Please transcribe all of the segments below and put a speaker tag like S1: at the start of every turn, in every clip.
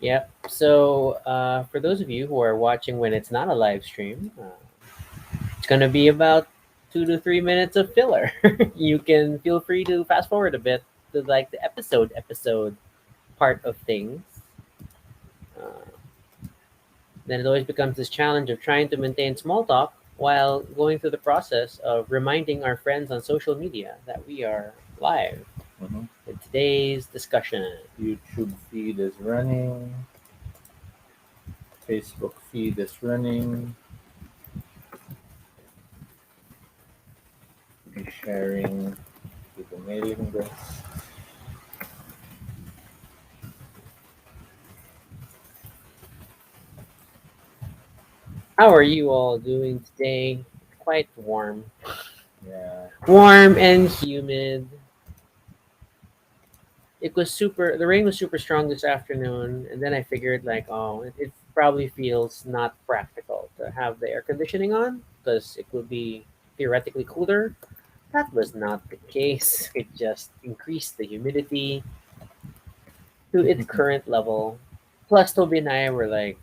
S1: Yep. So, for those of you who are watching when it's not a live stream, it's gonna be about 2 to 3 minutes of filler. You can feel free to fast forward a bit to like the episode part of things. Uh, then it always becomes this challenge of trying to maintain small talk while going through the process of reminding our friends on social media that we are live
S2: Hmm.
S1: in today's discussion.
S2: YouTube feed is running. Facebook feed is running. Be sharing to the mailing list.
S1: How are you all doing today? Quite warm.
S2: Yeah.
S1: Warm and humid. It was super, the rain was super strong this afternoon, and then I figured, like, oh, it probably feels not practical to have the air conditioning on because it would be theoretically cooler. That was not the case. It just increased the humidity to its current level. Plus, Toby and I were like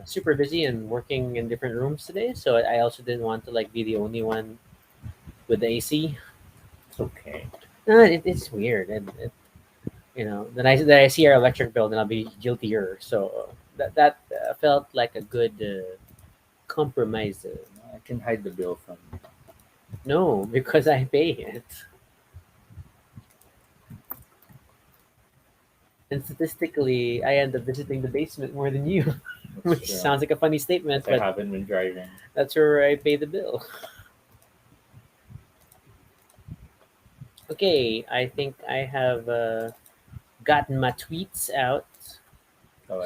S1: super busy and working in different rooms today, so I also didn't want to like be the only one with the AC.
S2: It's okay.
S1: No, it's weird, and then I see our electric bill, then I'll be guiltier. So that felt like a good compromise.
S2: I can hide the bill from you.
S1: No, because I pay it, and statistically, I end up visiting the basement more than you,
S2: That's
S1: which
S2: true.
S1: sounds like a funny statement,
S2: Because I
S1: but
S2: haven't been driving.
S1: that's where I pay the bill. Okay, I think I have gotten my tweets out.
S2: So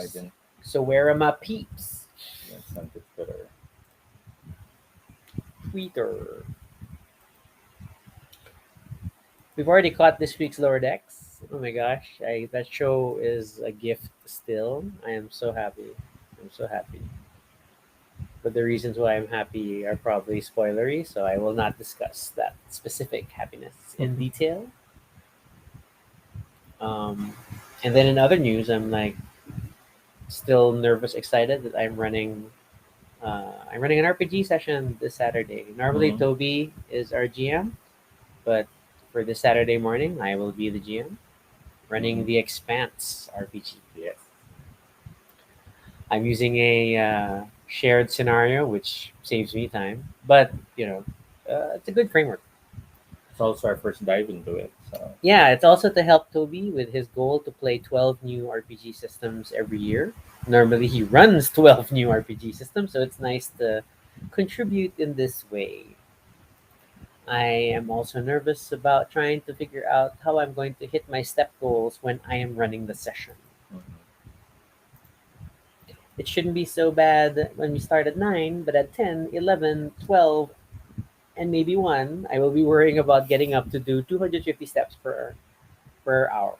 S1: So where are my peeps?
S2: didn't send to Twitter.
S1: Twitter. We've already caught this week's Lower Decks. Oh my gosh, that show is a gift still. I am so happy. I'm so happy. But the reasons why I'm happy are probably spoilery, so I will not discuss that specific happiness in detail. Um, and then in other news, I'm like still nervous, excited that I'm running. I'm running an RPG session this Saturday. Normally,
S2: Hmm.
S1: Toby is our GM, but for this Saturday morning, I will be the GM running
S2: Hmm.
S1: the Expanse RPG.
S2: Yes.
S1: I'm using a shared scenario, which saves me time, but it's a good framework.
S2: It's also our first dive into it. So.
S1: Yeah, it's also to help Toby with his goal to play 12 new RPG systems every year. Normally, he runs 12 new RPG systems, so it's nice to contribute in this way. I am also nervous about trying to figure out how I'm going to hit my step goals when I am running the session.
S2: Mhm.
S1: It shouldn't be so bad when we start at 9, but at 10, 11, 12, and maybe 1, I will be worrying about getting up to do 250 steps per hour.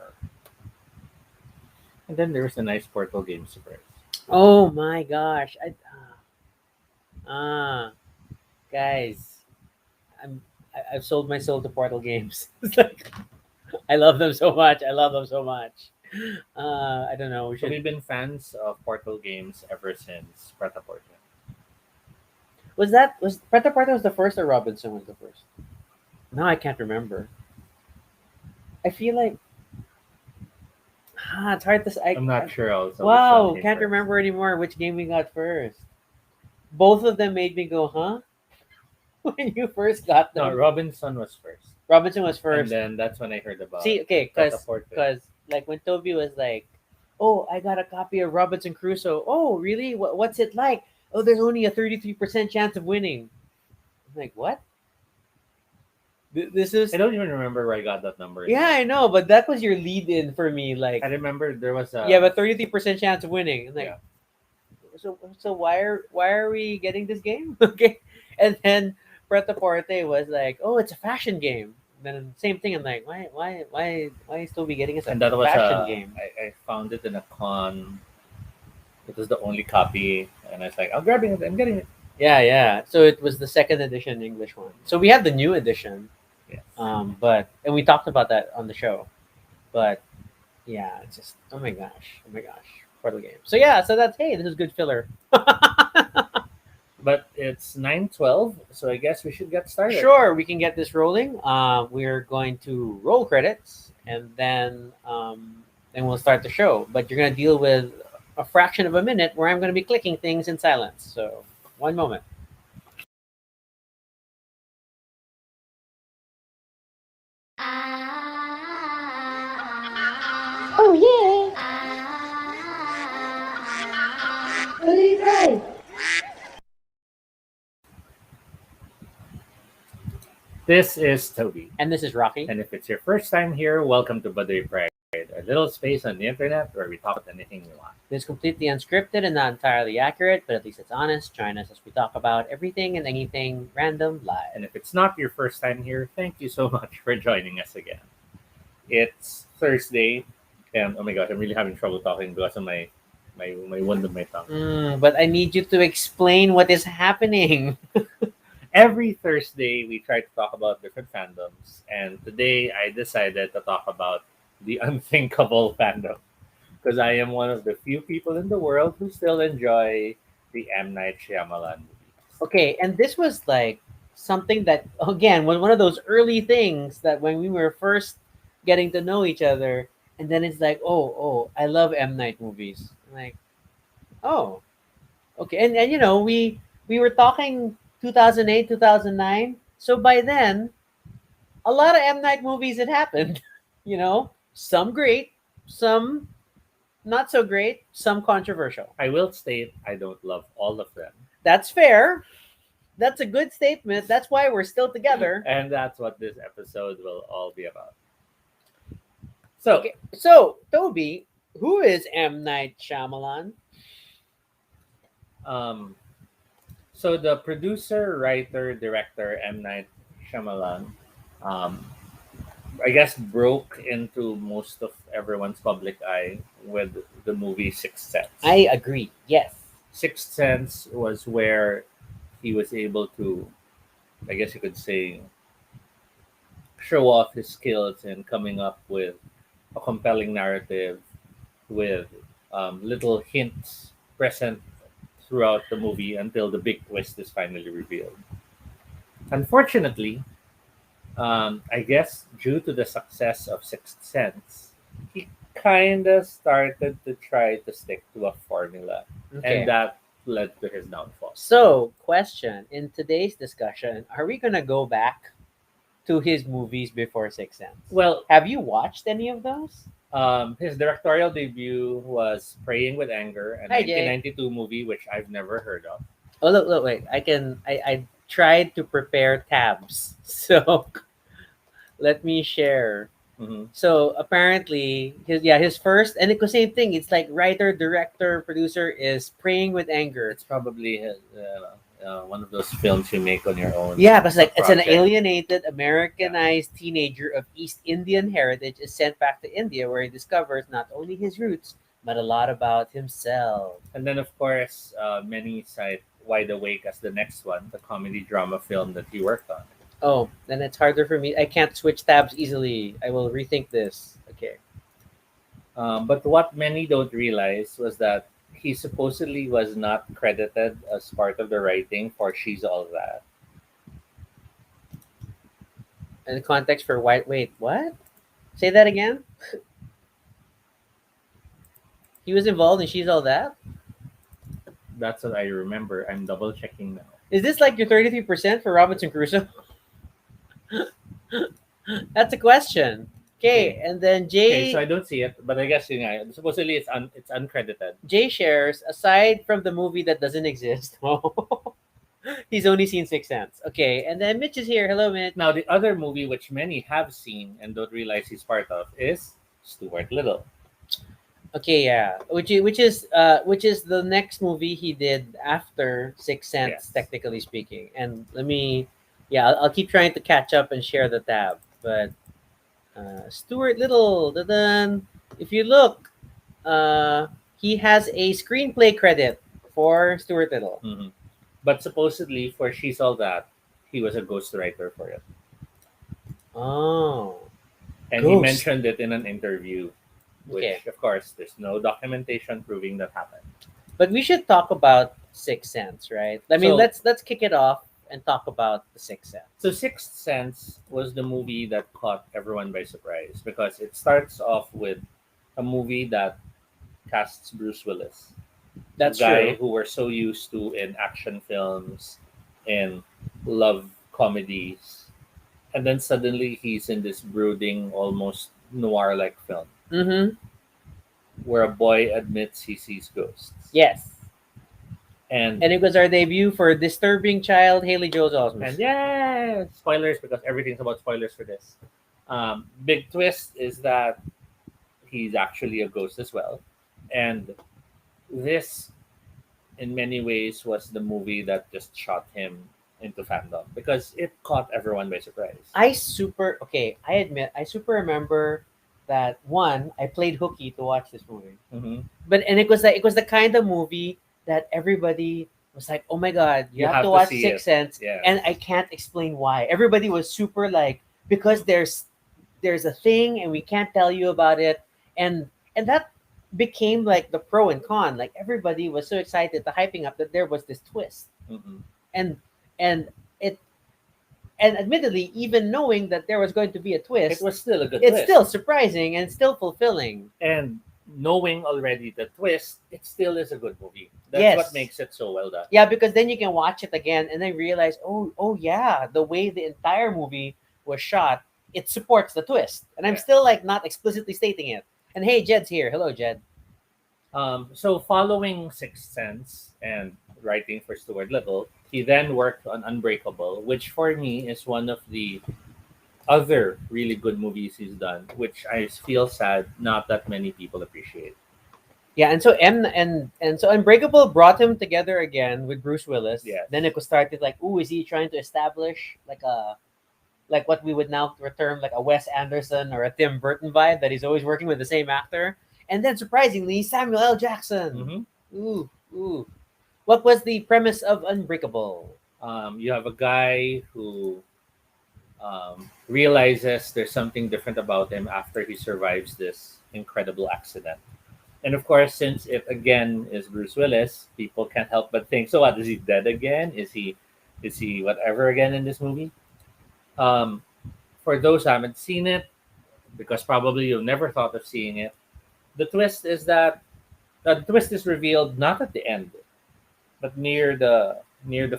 S2: And then there's a nice Portal game surprise.
S1: Oh my gosh. Ah, guys, I've sold my soul to Portal Games. It's like I love them so much. I love them so much. I don't know. We
S2: So
S1: should.
S2: we've been fans of Portal games ever since Preta Portal.
S1: Was Preta Preta was the first or Robinson was the first? No, I can't remember. I feel like it's hard to.
S2: I'm not sure also which one
S1: Wow,
S2: came
S1: can't
S2: first.
S1: remember anymore which game we got first. Both of them made me go, huh? When you first got
S2: No,
S1: them.
S2: Robinson was first.
S1: Robinson was
S2: And
S1: first.
S2: then that's when I heard about
S1: See, okay,
S2: Preta
S1: cause,
S2: Portal.
S1: cause like when Toby was like, "Oh, I got a copy of Robinson Crusoe." Oh, really? What's it like? Oh, there's only a 33% chance of winning. I'm like, what? This
S2: I
S1: is
S2: don't even remember where I got that number
S1: yeah,
S2: anymore.
S1: I know, but that was your lead in for me.
S2: I
S1: Like,
S2: remember there was
S1: you have
S2: a
S1: a 33% chance of winning. I'm like,
S2: yeah.
S1: so why are we getting this game? Okay, and then Preta Porte was like, oh, it's a fashion game. Then same thing. I'm like, why is Toby getting us a
S2: And that was
S1: fashion game?
S2: I found it in a con. It was the only copy, and I was like, I'm grabbing it. I'm getting it.
S1: Yeah, yeah. So it was the second edition English one. So we had the new edition,
S2: Yes.
S1: but and we talked about that on the show. But yeah, it's just oh my gosh, Portal game. So yeah, so that's hey, this is good filler.
S2: But it's 9:12, so I guess we should get started.
S1: Sure, we can get this rolling. We're going to roll credits, and then we'll start the show. But you're going to deal with a fraction of a minute where I'm going to be clicking things in silence. So one moment.
S3: Oh yeah! Baduy Pride!
S2: This is Toby.
S1: And this is Rocky.
S2: And if it's your first time here, welcome to Baduy Pride, a little space on the internet where we talk about anything we want.
S1: It's completely unscripted and not entirely accurate, but at least it's honest. Join us as we talk about everything and anything random live.
S2: And if it's not your first time here, thank you so much for joining us again. It's Thursday, and oh my gosh, I'm really having trouble talking because of my wound on my tongue.
S1: But I need you to explain what is happening.
S2: Every Thursday, we try to talk about different fandoms, and today I decided to talk about the unthinkable fandom because I am one of the few people in the world who still enjoy the M. Night Shyamalan movies.
S1: Okay, and this was like something that again was one of those early things that when we were first getting to know each other, and then it's like, oh, I love M Night movies. I'm like, oh, okay, and you know we were talking 2008, 2009. So by then, a lot of M Night movies had happened. You know, some great, some not so great, some controversial.
S2: I will state I don't love all of them,
S1: That's fair. That's a good statement. That's why we're still together.
S2: and that's what this episode will all be about. So,
S1: Okay, so Toby, who is M Night Shyamalan?
S2: um, so the producer, writer, director M. Night Shyamalan, um, I guess broke into most of everyone's public eye with the movie Sixth Sense.
S1: I agree. Yes.
S2: Sixth Sense was where he was able to, I guess you could say, show off his skills in coming up with a compelling narrative with little hints present throughout the movie until the big twist is finally revealed. Unfortunately, I guess due to the success of Sixth Sense, he kind of started to try to stick to a formula,
S1: Okay.
S2: and that led to his downfall.
S1: So, question in today's discussion: are we gonna go back to his movies before Sixth Sense?
S2: Well,
S1: Have you watched any of those?
S2: his directorial debut was Praying with Anger, a
S1: Hi, Jay.
S2: 1992 movie which I've never heard of.
S1: Oh, look, wait. I tried to prepare tabs, so let me share.
S2: Mhm.
S1: So apparently, his first, and it's the same thing. It's like writer, director, producer is Praying with Anger.
S2: It's probably one of those films you make on your own.
S1: Yeah, because like it's an
S2: project.
S1: alienated, Americanized teenager of East Indian heritage is sent back to India, where he discovers not only his roots but a lot about himself.
S2: And then, of course, many cite Wide Awake as the next one, the comedy drama film that he worked on.
S1: Oh, then it's harder for me. I can't switch tabs easily. I will rethink this. Okay.
S2: But what many don't realize was that he supposedly was not credited as part of the writing for She's All That.
S1: And the context for white. Wait, what? Say that again. He was involved in She's All That.
S2: That's what I remember. I'm double checking now.
S1: Is this like your 33% for Robinson Crusoe? That's a question. Okay, and then
S2: Okay, so I don't see it, but I guess supposedly it's uncredited.
S1: Jay shares, aside from the movie that doesn't exist, he's only seen Sixth Sense. Okay, and then Mitch is here. Hello, Mitch.
S2: Now, the other movie which many have seen and don't realize he's part of is Stuart Little.
S1: Okay, yeah, which is the next movie he did after Sixth Sense,
S2: Yes.
S1: technically speaking. And I'll keep trying to catch up and share the tab. But Stuart Little, dun, if you look, he has a screenplay credit for Stuart Little.
S2: Mhm. But supposedly for She's All That, he was a ghostwriter for it.
S1: Oh,
S2: And he
S1: Ghost.
S2: mentioned it in an interview
S1: Okay,
S2: which of course there's no documentation proving that happened.
S1: but we should talk about Sixth Sense, right? I mean,
S2: So
S1: let's kick it off and talk about the Sixth
S2: so
S1: Sense.
S2: Sixth Sense was the movie that caught everyone by surprise because it starts off with a movie that casts Bruce Willis, a
S1: That's
S2: guy
S1: true.
S2: who we're so used to in action films and love comedies. And then suddenly he's in this brooding, almost noir like film
S1: Mm-hmm.
S2: where a boy admits he sees ghosts.
S1: Yes.
S2: And
S1: And it was our debut for Disturbing Child, Haley Joel
S2: and
S1: Osment.
S2: yeah, spoilers because everything's about spoilers for this. Big twist is that he's actually a ghost as well. And this in many ways was the movie that just shot him into fandom because it caught everyone by surprise.
S1: I admit I super remember that one, I played hooky to watch this movie.
S2: Hmm.
S1: But and it was the kind of movie that everybody was like, "Oh my god, you
S2: You
S1: have to
S2: have to
S1: watch
S2: see
S1: Sixth
S2: it.
S1: Sense,"
S2: Yeah.
S1: and I can't explain why. Everybody was super like because there's a thing and we can't tell you about it, and that became like the pro and con. Like everybody was so excited, the hyping up that there was this twist,
S2: Hmm.
S1: and and it and admittedly, even knowing that there was going to be a
S2: It
S1: twist,
S2: was still a good
S1: it's
S2: twist.
S1: still surprising and still fulfilling.
S2: And knowing already the twist, it still is a good movie. That's what
S1: Yes.
S2: makes it so well done.
S1: Yeah, because then you can watch it again and then realize, oh yeah, the way the entire movie was shot, it supports the twist. And I'm
S2: Yeah.
S1: still like not explicitly stating it. And hey, Jed's here. Hello, Jed.
S2: So following Sixth Sense and writing for Stuart Little, he then worked on Unbreakable, which for me is one of the other really good movies he's done, which I feel sad not that many people appreciate.
S1: Yeah, and so and so Unbreakable brought him together again with Bruce Willis.
S2: Yes.
S1: Then it was started like, ooh, is he trying to establish like what we would now term like a Wes Anderson or a Tim Burton vibe that he's always working with the same actor? And then surprisingly, Samuel L. Jackson.
S2: Hmm.
S1: Ooh. What was the premise of Unbreakable?
S2: You have a guy who realizes there's something different about him after he survives this incredible accident. And of course, since it again is Bruce Willis, people can't help but think, so what, is he dead again? Is he whatever again in this movie? Um, for those who haven't seen it, because probably you've never thought of seeing it, the twist is that the twist is revealed not at the end, but near the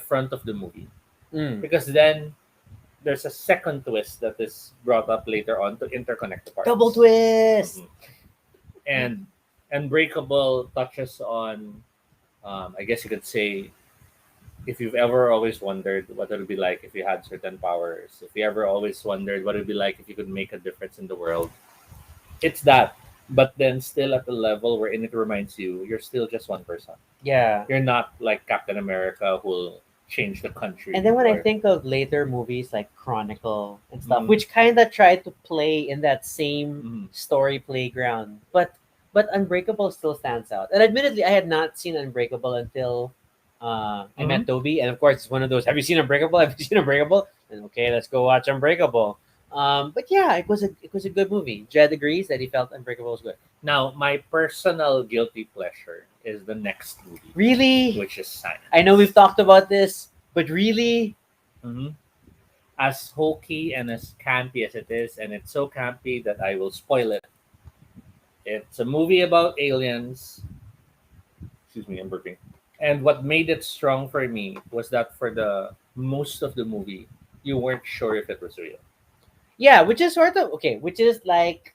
S2: front of the movie.
S1: Mm.
S2: Because then there's a second twist that is brought up later on to interconnect the parts.
S1: Double twist.
S2: Mhm. And Unbreakable touches on, I guess you could say, if you've ever always wondered what it would be like if you had certain powers, if you ever always wondered what it would be like if you could make a difference in the world, it's that. But then still at the level wherein it reminds you you're still just one person.
S1: Yeah.
S2: You're not like Captain America who'll change the country.
S1: And then when I
S2: or-
S1: think of later movies like Chronicle and stuff,
S2: Mhm.
S1: which kind of tried to play in that same
S2: Mhm.
S1: story playground, but Unbreakable still stands out. And admittedly, I had not seen Unbreakable until I met Toby, and of course, it's one of those. Have you seen Unbreakable? Have you seen Unbreakable? And okay, let's go watch Unbreakable. But yeah, it was a good movie. Jed agrees that he felt Unbreakable was good.
S2: Now, my personal guilty pleasure is the next movie,
S1: Really,
S2: which is Science.
S1: I know we've talked about this, but really,
S2: Mhm. As hokey and as campy as it is, and it's so campy that I will spoil it. It's a movie about aliens. Excuse me, I'm burping. And what made it strong for me was that for the most of the movie, you weren't sure if it was real.
S1: yeah, which is sort of okay, which is like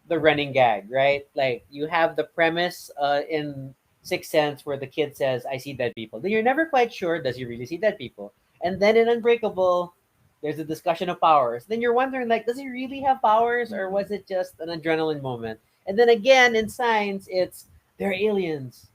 S1: the running gag, right? Like you have the premise in Sixth Sense where the kid says, "I see dead people." Then you're never quite sure does he really see dead people, and then in Unbreakable, there's a discussion of powers. Then you're wondering like, does he really have powers, or was it just an adrenaline moment? And then again in Science, it's they're aliens,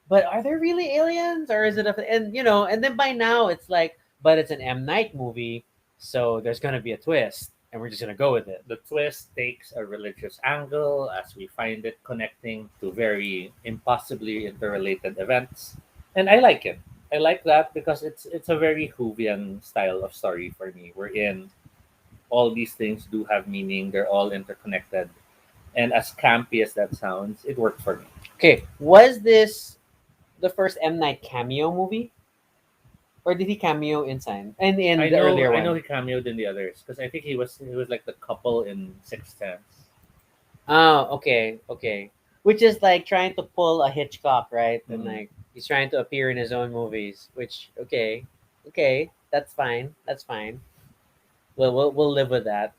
S1: but are there really aliens, or is it a and and then by now it's like, but it's an M Night movie, so there's gonna be a twist, and we're just gonna go with it.
S2: The twist takes a religious angle as we find it connecting to very impossibly interrelated events. And I like it. I like that because it's a very Whovian style of story for me, wherein all these things do have meaning, they're all interconnected. And as campy as that sounds, it worked for me.
S1: Okay, was this the first M Night cameo movie, or did he cameo in Sign and in the earlier
S2: I know
S1: one?
S2: he cameoed in the others because I think he was like the couple in Sixth Sense.
S1: Oh, okay, okay. Which is like trying to pull a Hitchcock, right? And
S2: Mhm.
S1: like he's trying to appear in his own movies. Which okay, okay, that's fine. That's fine. We'll live with that.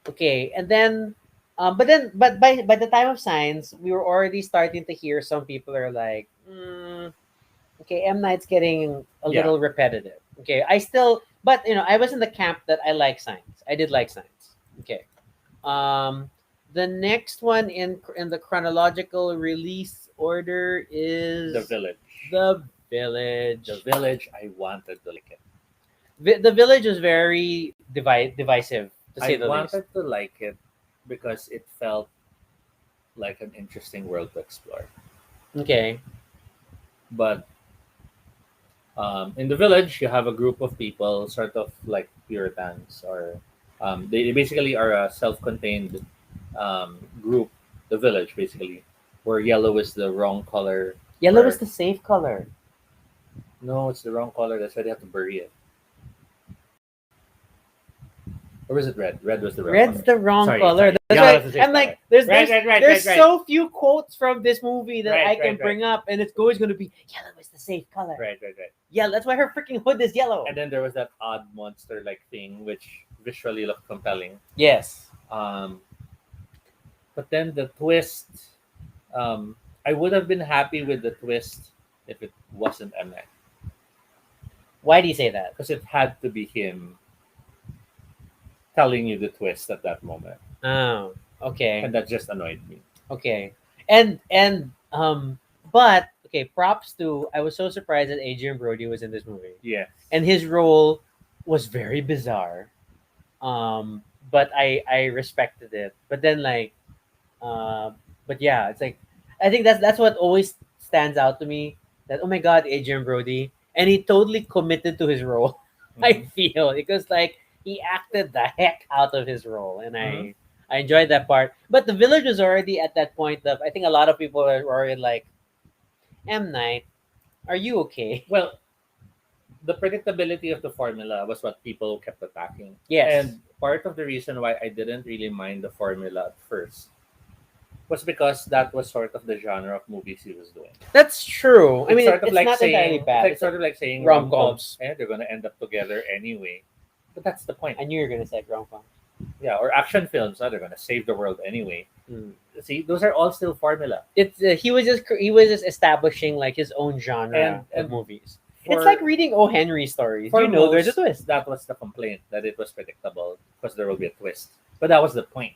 S1: Okay, and then, but by the time of Signs, we were already starting to hear some people are like, okay, M Night's getting a
S2: Yeah,
S1: little repetitive. Okay, I still, but I was in the camp that I like Signs. I did like Signs. Okay. Um, the next one in the chronological release order
S2: The
S1: is
S2: Village.
S1: The Village.
S2: The Village. I wanted to like it.
S1: The Village was very divisive, to say
S2: I
S1: the least.
S2: wanted to like it because it felt like an interesting world to explore.
S1: Okay.
S2: But in the village, you have a group of people, sort of like Puritans, or they basically are a self-contained group. The village, basically, where yellow is the wrong color.
S1: Yellow is
S2: Where
S1: the safe color.
S2: no, it's the wrong color. That's why they have to bury it. Or was it red? Red was the wrong
S1: Red's
S2: color.
S1: the wrong
S2: Sorry,
S1: color.
S2: sorry.
S1: That's
S2: Yellow is
S1: why
S2: the safe
S1: I'm
S2: color.
S1: like, there's
S2: Right,
S1: there's
S2: right, right,
S1: there's
S2: right, right.
S1: so few quotes from this movie that
S2: Right,
S1: I can
S2: right, right.
S1: bring up, and it's always going to be yellow is the safe color.
S2: Right, right, right.
S1: Yeah, that's why her freaking hood is yellow.
S2: And then there was that odd monster-like thing, which visually looked compelling.
S1: Yes.
S2: Um, but then the twist, I would have been happy with the twist if it wasn't M Night,
S1: Why do you say that?
S2: because it had to be him telling you the twist at that moment,
S1: Oh, okay.
S2: and that just annoyed me.
S1: Okay. And but okay, props to I was so surprised that Adrian Brody was in this movie.
S2: Yes.
S1: And his role was very bizarre. But I respected it. But then like but yeah, it's like I think that's what always stands out to me that oh my god, Adrian Brody and he totally committed to his role. I
S2: Mhm.
S1: feel because like he acted the heck out of his role and
S2: Mhm.
S1: I enjoyed that part. But the village was already at that point of I think a lot of people were already like M Night, are you okay?
S2: Well, the predictability of the formula was what people kept attacking.
S1: Yes.
S2: And part of the reason why I didn't really mind the formula at first was because that was sort of the genre of movies he was doing.
S1: That's true. I
S2: It's
S1: mean
S2: sort of
S1: it's
S2: like
S1: not entirely
S2: saying it's
S1: bad.
S2: like
S1: It's
S2: sort
S1: like
S2: of like saying
S1: rom-coms.
S2: rom-coms, and they're gonna end up together anyway. But that's the point.
S1: I knew you were gonna say rom-com.
S2: Yeah, or action films, they're gonna save the world anyway.
S1: Mm.
S2: See, those are all still formula.
S1: It's he was just establishing like his own genre of
S2: And
S1: movies. It's
S2: for
S1: like reading O. Henry stories.
S2: for
S1: You know, there's a
S2: most,
S1: twist.
S2: that was the complaint, that it was predictable because there will be a twist. But that was the point.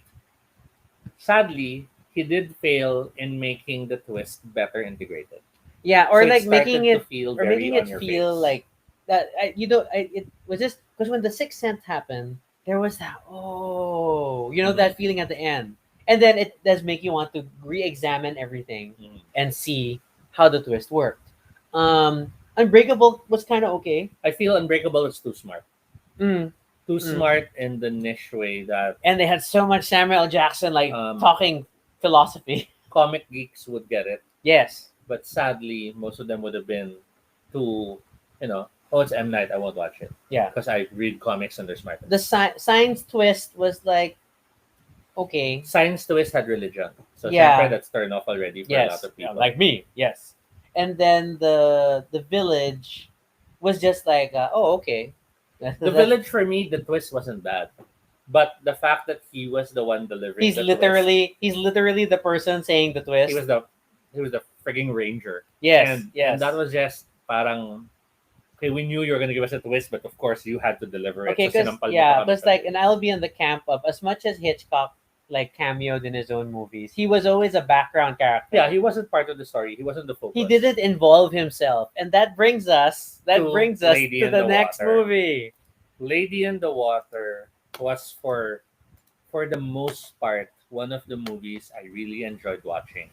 S2: Sadly, he did fail in making the twist better integrated.
S1: Yeah,
S2: So
S1: or
S2: it
S1: like
S2: started to feel very
S1: making
S2: on
S1: it
S2: your
S1: feel
S2: face.
S1: like that. It was just because when the Sixth Sense happened, there was that
S2: Mhm.
S1: that feeling at the end, and then it does make you want to re-examine everything
S2: Mhm.
S1: and see how the twist worked. Unbreakable was kind of okay.
S2: I feel Unbreakable is too smart.
S1: Mm,
S2: Too
S1: mm.
S2: smart in the niche way that
S1: And they had so much Samuel L. Jackson like
S2: um,
S1: talking philosophy.
S2: comic geeks would get it.
S1: Yes.
S2: But sadly, most of them would have been too, oh, it's M. Night, I won't watch it.
S1: Yeah.
S2: Because I read comics and they're smarter.
S1: The science twist was like okay.
S2: Science Twist had religion. So,
S1: Yeah.
S2: syempre, that's turned off already for a lot
S1: Yes.
S2: of
S1: Yeah,
S2: people.
S1: like me. Yes. And then the village was just like okay.
S2: The Village, for me, the twist wasn't bad. But the fact that he was the one delivering
S1: he's
S2: the
S1: he's literally the person saying the
S2: twist,
S1: twist.
S2: he was the frigging ranger.
S1: Yes.
S2: And that was just parang, okay, we knew you were gonna give us a twist, but of course you had to deliver it.
S1: Okay,
S2: So
S1: because
S2: sinampal mo pa
S1: yeah,
S2: kami
S1: because
S2: sa
S1: like,
S2: dulo.
S1: and I'll be in the camp of as much as Hitchcock like cameoed in his own movies, he was always a background character.
S2: Yeah, he wasn't part of the story. He wasn't the focus.
S1: He didn't involve himself, and that brings us
S2: To Lady
S1: to
S2: in
S1: the
S2: the
S1: next
S2: Water.
S1: movie.
S2: Lady in the Water was for the most part one of the movies I really enjoyed watching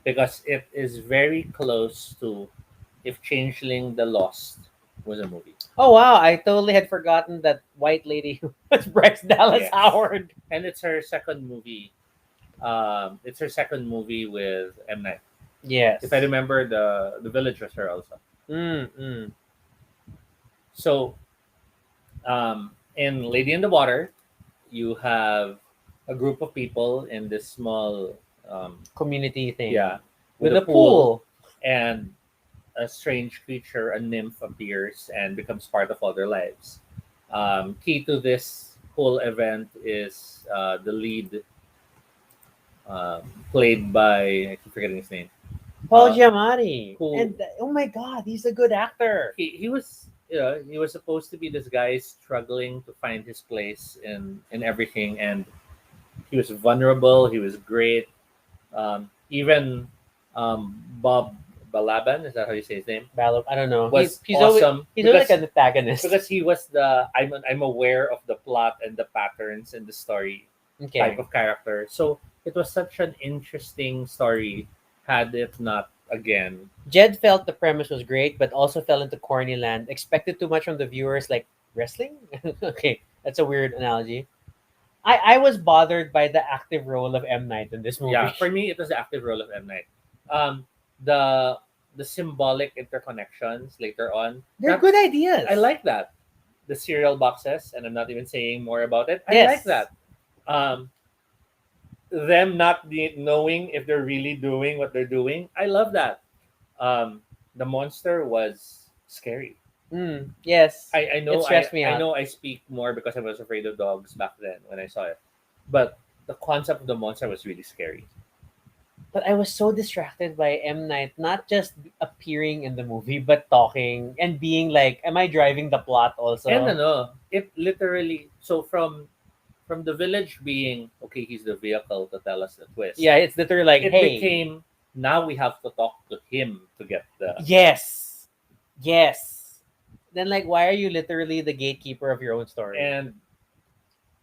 S2: because it is very close to if Changeling the Lost was a movie.
S1: Oh wow, I totally had forgotten that white lady was Bryce Dallas
S2: Yes.
S1: Howard.
S2: And it's her second movie It's her second movie with M Night.
S1: Yes.
S2: If I remember, the Village was her also.
S1: Mm, mm.
S2: So in Lady in the Water, you have a group of people in this small,
S1: Community thing
S2: yeah, with
S1: with
S2: a
S1: a
S2: pool,
S1: pool.
S2: and a strange creature, a nymph, appears and becomes part of all their lives. Key to this whole event is the lead, played by, I keep forgetting his name.
S1: Paul
S2: Uh,
S1: Giamatti,
S2: who
S1: and oh my God, he's a good actor.
S2: he was, he was supposed to be this guy struggling to find his place in everything, and he was vulnerable. He was great. Even Bob Balaban, is that how you say his name?
S1: I don't know.
S2: Was
S1: He's always
S2: awesome
S1: like an antagonist.
S2: because he was the I'm aware of the plot and the patterns in the story type
S1: Okay.
S2: of character. So it was such an interesting story. Had it not again,
S1: Jed felt the premise was great, but also fell into corny land. Expected too much from the viewers, like wrestling. Okay, that's a weird analogy. I was bothered by the active role of M Night in this
S2: yeah,
S1: movie.
S2: for me it was the active role of M Night. Um, the the symbolic interconnections later on.
S1: They're good ideas.
S2: I like that. The cereal boxes, and I'm not even saying more about it. I like
S1: Yes.
S2: that. Um, them not knowing if they're really doing what they're doing. I love that. The monster was scary.
S1: Yes.
S2: I
S1: It
S2: know
S1: stressed me
S2: I
S1: out.
S2: know I speak more because I was afraid of dogs back then when I saw it, but the concept of the monster was really scary.
S1: But I was so distracted by M Night not just appearing in the movie, but talking and being like, "Am I driving the plot
S2: And
S1: also?"
S2: it literally, so from the village being okay, he's the vehicle to tell us the twist.
S1: Yeah, it's literally like,
S2: It
S1: "Hey,
S2: became, now we have to talk to him to get the,
S1: yes, yes." Then like, why are you literally the gatekeeper of your own story?
S2: and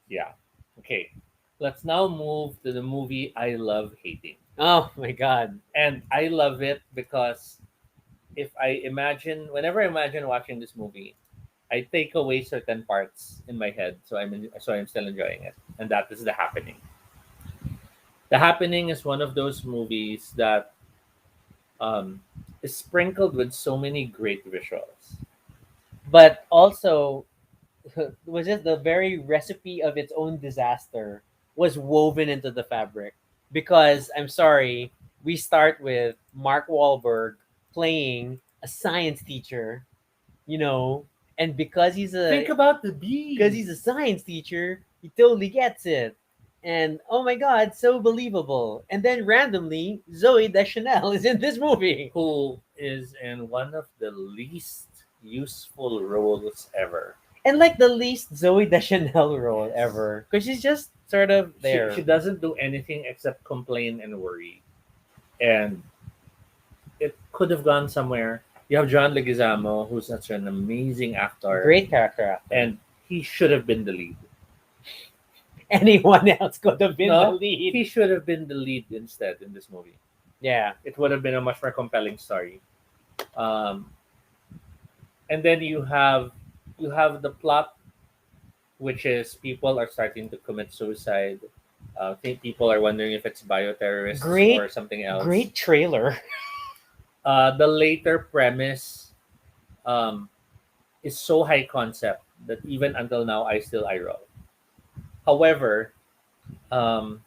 S2: yeah, okay. Let's now move to the movie I love hating.
S1: Oh my God.
S2: And I love it because if I imagine, whenever I imagine watching this movie, I take away certain parts in my head, so I'm still enjoying it, and that is The Happening. The Happening is one of those movies that um, is sprinkled with so many great visuals.
S1: But also, was it the very recipe of its own disaster was woven into the fabric? Because I'm sorry, we start with Mark Wahlberg playing a science teacher, you know, and
S2: Think about the
S1: because he's a
S2: bees.
S1: science teacher, he totally gets it. And oh my God, so believable. And then randomly, Zoe Deschanel is in this movie.
S2: Who is in one of the least useful roles ever.
S1: And like the least Zoe Deschanel role
S2: Yes.
S1: ever. Because she's just sort of
S2: She
S1: there.
S2: doesn't do anything except complain and worry. And it could have gone somewhere. You have John Leguizamo, who's such an amazing actor,
S1: Great character actor.
S2: and he should have been the lead.
S1: Anyone else could have been the
S2: No,
S1: lead.
S2: he should have been the lead instead in this movie.
S1: Yeah.
S2: It would have been a much more compelling story. Um, and then you have the plot, which is people are starting to commit suicide. I think people are wondering if it's bioterrorists or
S1: Great,
S2: something else.
S1: great trailer.
S2: The later premise um, is so high concept that even until now I still eye roll. However, um,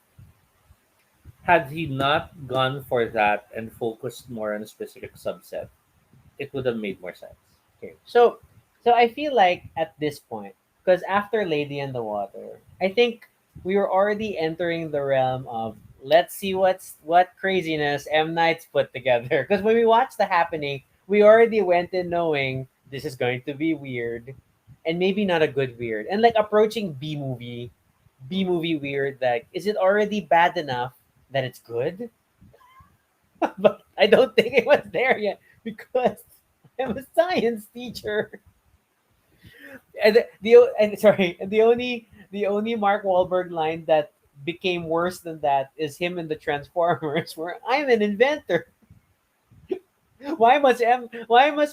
S2: had he not gone for that and focused more on a specific subset, it would have made more sense.
S1: Okay. So I feel like at this point, because after Lady in the Water, I think we were already entering the realm of let's see what craziness M Night's put together. Because when we watched The Happening, we already went in knowing this is going to be weird, and maybe not a good weird, and like approaching B movie weird. Like, is it already bad enough that it's good? But I don't think it was there yet because I'm a science teacher. And the only Mark Wahlberg line that became worse than that is him in the Transformers, where I'm an inventor. Why must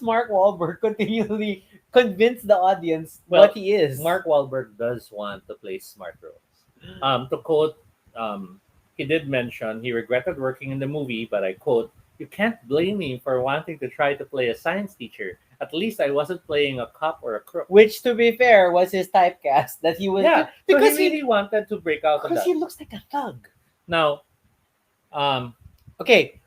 S1: Mark Wahlberg continually convince the audience what
S2: Well,
S1: he is?
S2: Mark Wahlberg does want to play smart roles. To quote, um, he did mention he regretted working in the movie, but I quote, "You can't blame me for wanting to try to play a science teacher. At least I wasn't playing a cop or a crook."
S1: Which, to be fair, was his typecast that he was
S2: Yeah, so he
S1: because
S2: really wanted to break out on
S1: because
S2: that.
S1: he looks like a thug.
S2: Now, um,
S1: Okay,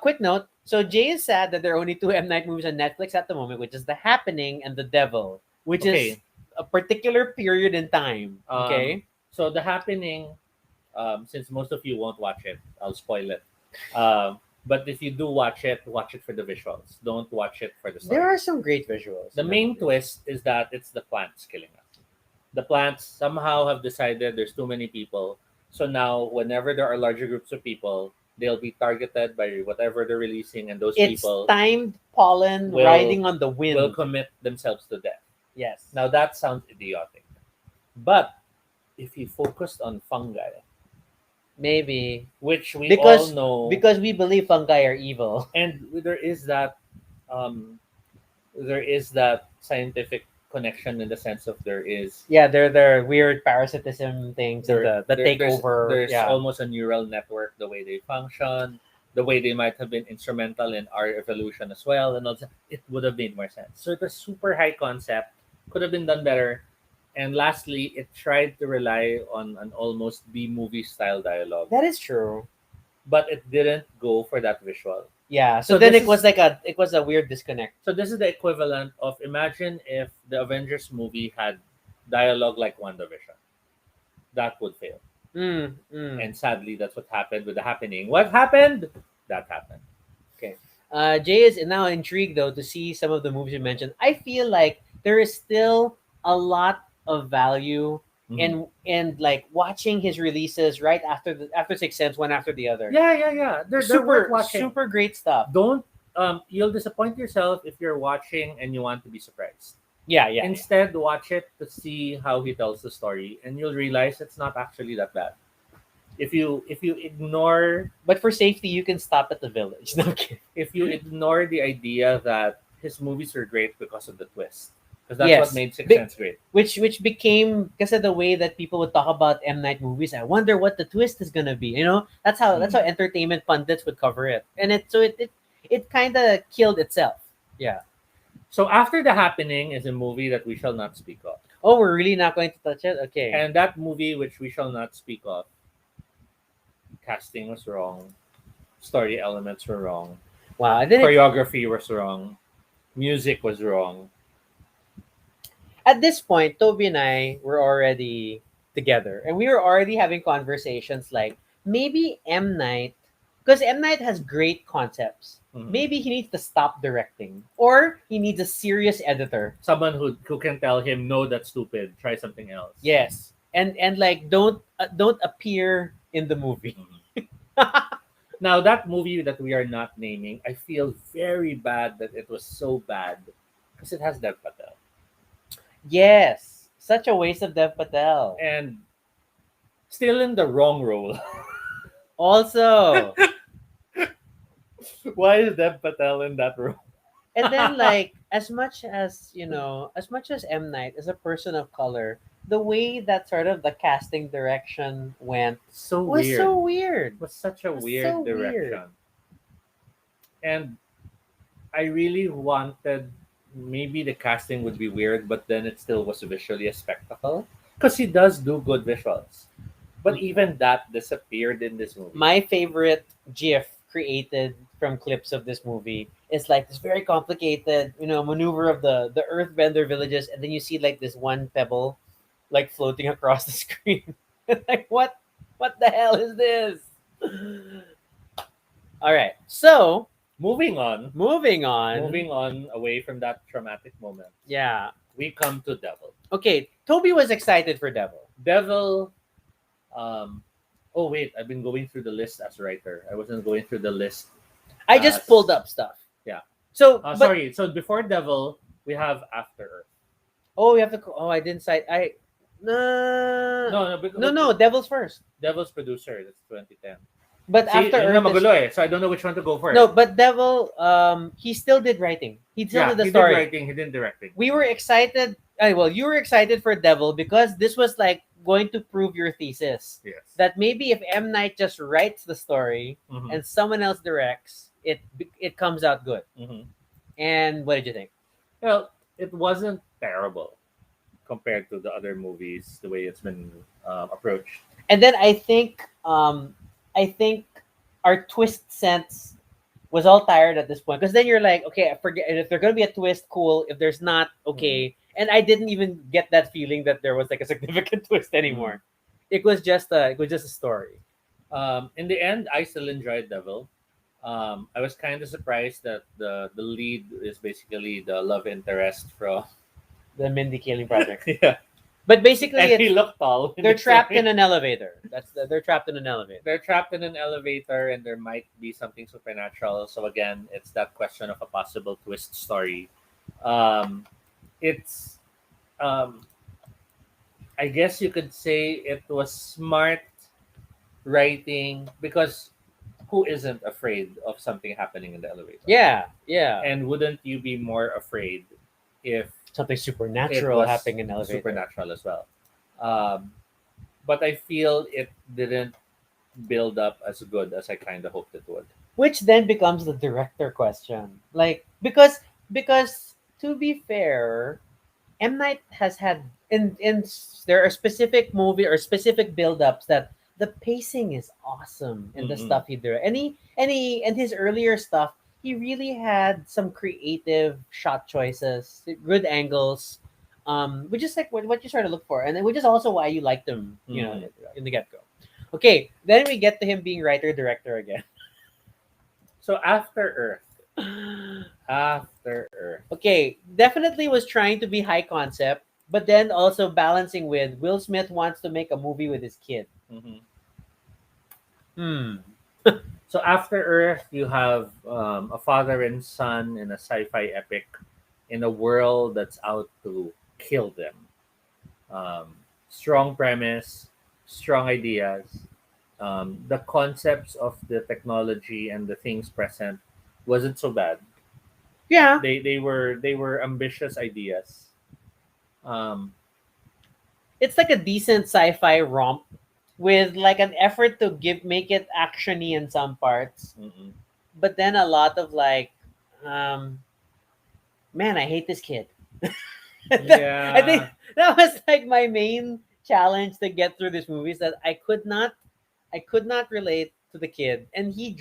S1: quick note. So Jay is sad that there are only two M Night movies on Netflix at the moment, which is The Happening and The Devil, which is
S2: okay,
S1: a particular period in time.
S2: um,
S1: Okay,
S2: so The Happening, since most of you won't watch it, I'll spoil it. But if you do watch it for the visuals. Don't watch it for the
S1: there
S2: story.
S1: are some great visuals.
S2: The
S1: in that
S2: main
S1: movie.
S2: twist is that it's the plants killing us. The plants somehow have decided there's too many people. So now, whenever there are larger groups of people, they'll be targeted by whatever they're releasing, and those
S1: It's
S2: people
S1: timed pollen
S2: will
S1: riding on the
S2: will
S1: wind.
S2: commit themselves to death.
S1: Yes.
S2: Now that sounds idiotic, but if you focused on fungi,
S1: Maybe
S2: which we all
S1: because
S2: know,
S1: because we believe fungi are evil.
S2: and um, there is that scientific connection in the sense of there is
S1: Yeah, they're weird parasitism things and the takeover.
S2: there's
S1: Yeah.
S2: almost a neural network, the way they function, the way they might have been instrumental in our evolution as well, and also it would have made more sense. So it was super high concept, could have been done better. And lastly, it tried to rely on an almost B movie style dialogue,
S1: That is true.
S2: but it didn't go for that visual.
S1: Yeah. So
S2: So
S1: then
S2: this
S1: it was
S2: is
S1: like it was a weird disconnect.
S2: so this is the equivalent of, imagine if the Avengers movie had dialogue like WandaVision. That would fail.
S1: Mm.
S2: And sadly, that's what happened with The Happening. What happened? That happened.
S1: Okay. Jay is now intrigued though to see some of the movies you mentioned. I feel like there is still a lot of value
S2: Mhm.
S1: in like watching his releases right after Sixth Sense, one after the other.
S2: Yeah. They're worth watching.
S1: Super great stuff.
S2: Don't you'll disappoint yourself if you're watching and you want to be surprised.
S1: Yeah.
S2: Instead, watch it to see how he tells the story, and you'll realize it's not actually that bad. If you ignore
S1: But for safety, you can stop at the village. No I'm kidding.
S2: if you ignore the idea that his movies are great because of the twist, because that's
S1: Yes.
S2: what made Sixth
S1: Be-
S2: Sense great.
S1: which became because of the way that people would talk about M Night movies. I wonder what the twist is gonna be. You know, that's how entertainment pundits would cover it, and it kind of killed itself. Yeah.
S2: So after The Happening is a movie that we shall not speak of,
S1: Oh, we're really not going to touch it. Okay.
S2: and that movie which we shall not speak of, casting was wrong, story elements were wrong,
S1: Wow. And then
S2: choreography was wrong, music was wrong.
S1: at this point, Toby and I were already together, and we were already having conversations like maybe M Night, because M Night has great concepts.
S2: Mhm.
S1: Maybe he needs to stop directing, or he needs a serious editor.
S2: Someone who can tell him, no, that's stupid, try something else.
S1: Yes, and like don't appear in the movie.
S2: Mhm. Now that movie that we are not naming, I feel very bad that it was so bad because it has Dev Patel.
S1: Yes, such a waste of Dev Patel.
S2: And still in the wrong role.
S1: Also,
S2: Why is Dev Patel in that role?
S1: and then like as much as M Night is a person of color, the way that sort of the casting direction went
S2: So
S1: was
S2: weird.
S1: so weird.
S2: It was such a
S1: was
S2: weird
S1: so
S2: direction.
S1: weird.
S2: And I really wanted, maybe the casting would be weird, but then it still was visually a spectacle. Because he does do good visuals. But even that disappeared in this movie.
S1: My favorite GIF created from clips of this movie is like this very complicated, maneuver of the Earthbender villages, and then you see like this one pebble, like floating across the screen. Like what the hell is this? All right, so
S2: Moving on.
S1: moving on.
S2: Moving on away from that traumatic moment,
S1: Yeah.
S2: we come to Devil.
S1: Okay, Toby was excited for Devil.
S2: Devil, oh wait, I've been going through the list as writer. I wasn't going through the list.
S1: I just pulled up stuff.
S2: Yeah.
S1: So,
S2: Sorry. So before Devil, we have After Earth.
S1: Oh, we have to. Oh, I didn't cite. No. No. Devil's first.
S2: Devil's producer. That's 2010.
S1: But
S2: See,
S1: After
S2: yun na
S1: Earth.
S2: magulo eh. So I don't know which one to go for.
S1: No, but Devil. He still did writing. He still
S2: yeah,
S1: did the
S2: he
S1: story.
S2: did writing. He didn't directing.
S1: We were excited. Well, you were excited for Devil because this was like going to prove your thesis
S2: Yes.
S1: that maybe if M Night just writes the story
S2: Mhm.
S1: and someone else directs, it comes out good.
S2: Mhm.
S1: And what did you think?
S2: Well, it wasn't terrible compared to the other movies, the way it's been approached.
S1: And then I think our twist sense was all tired at this point because then you're like, okay, I forget if there's gonna be a twist, cool. If there's not,
S2: Mhm.
S1: okay. And I didn't even get that feeling that there was like a significant twist
S2: Mhm.
S1: anymore. It was just a story.
S2: In the end, I still enjoyed Devil. I was kind of surprised that the lead is basically the love interest from
S1: The Mindy Kaling project.
S2: yeah,
S1: But basically,
S2: and he
S1: it's
S2: looked tall. In
S1: they're
S2: this
S1: trapped in
S2: movie.
S1: an elevator. They're trapped in an elevator.
S2: They're trapped in an elevator, and there might be something supernatural. So again, it's that question of a possible twist story. Um, it's um, I guess you could say it was smart writing because who isn't afraid of something happening in the elevator?
S1: Yeah, yeah.
S2: And wouldn't you be more afraid if
S1: Something
S2: it
S1: supernatural
S2: was
S1: happening in an elevator.
S2: supernatural as well? Um, but I feel it didn't build up as good as I kind of hoped it would.
S1: Which then becomes the director question. Like because to be fair, M Night has had in there are specific movie or specific build-ups that the pacing is awesome in the
S2: Mm-mm.
S1: stuff he did. And his earlier stuff, he really had some creative shot choices, good angles, which is like what you sort of look for, and then which is also why you liked him,
S2: Mm-mm.
S1: in the get go. Okay, then we get to him being writer director again.
S2: So after Earth,
S1: Okay, definitely was trying to be high concept, but then also balancing with Will Smith wants to make a movie with his kid.
S2: Mhm.
S1: Hmm.
S2: So after Earth, you have a father and son in a sci-fi epic in a world that's out to kill them. Um, Strong premise, strong ideas. The concepts of the technology and the things present wasn't so bad.
S1: Yeah,
S2: They were ambitious ideas. Um,
S1: it's like a decent sci-fi romp with like an effort to give make it actiony in some parts,
S2: mm-mm.
S1: but then a lot of like, um, man, I hate this kid. I think
S2: Yeah,
S1: that was like my main challenge to get through this movie is that I could not relate to the kid, and he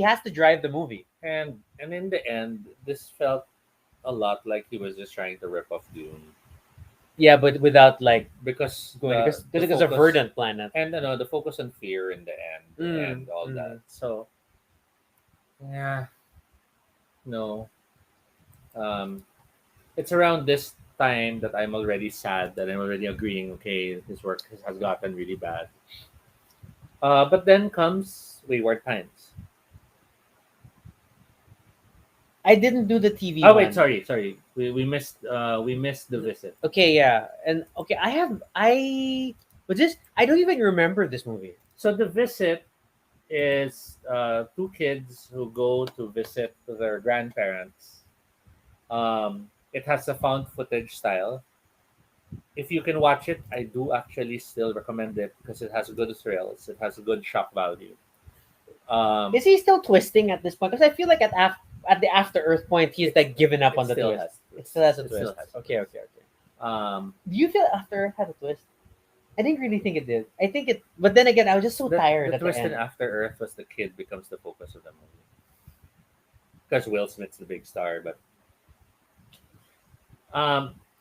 S1: has to drive the movie.
S2: and in the end, this felt a lot like he was just trying to rip off Dune
S1: Yeah, but without like
S2: because
S1: going because
S2: the
S1: because it's a
S2: focus
S1: verdant planet.
S2: and the focus on fear in the end and all that.
S1: Mm.
S2: So yeah, no, um, it's around this time that I'm already sad that I'm already agreeing. Okay, his work has gotten really bad. But then comes Wayward Times.
S1: I didn't do the TV
S2: Oh wait,
S1: one.
S2: sorry. We missed the visit.
S1: Okay, yeah, and okay, I don't even remember this movie.
S2: So the visit is two kids who go to visit their grandparents. It has a found footage style. If you can watch it, I do actually still recommend it because it has good thrills. It has a good shock value. Um,
S1: Is he still twisting at this point? Because I feel like at the After Earth point, he's
S2: it,
S1: like given up
S2: it
S1: on the
S2: still
S1: twist.
S2: has
S1: It still has a
S2: it
S1: twist.
S2: still has
S1: Okay, okay, okay.
S2: um,
S1: Do you feel After Earth had a twist? I didn't really think it did. I think it, but then again, I was just so
S2: the
S1: tired at the
S2: twist in
S1: end.
S2: After Earth was the kid becomes the focus of the movie because Will Smith's the big star. But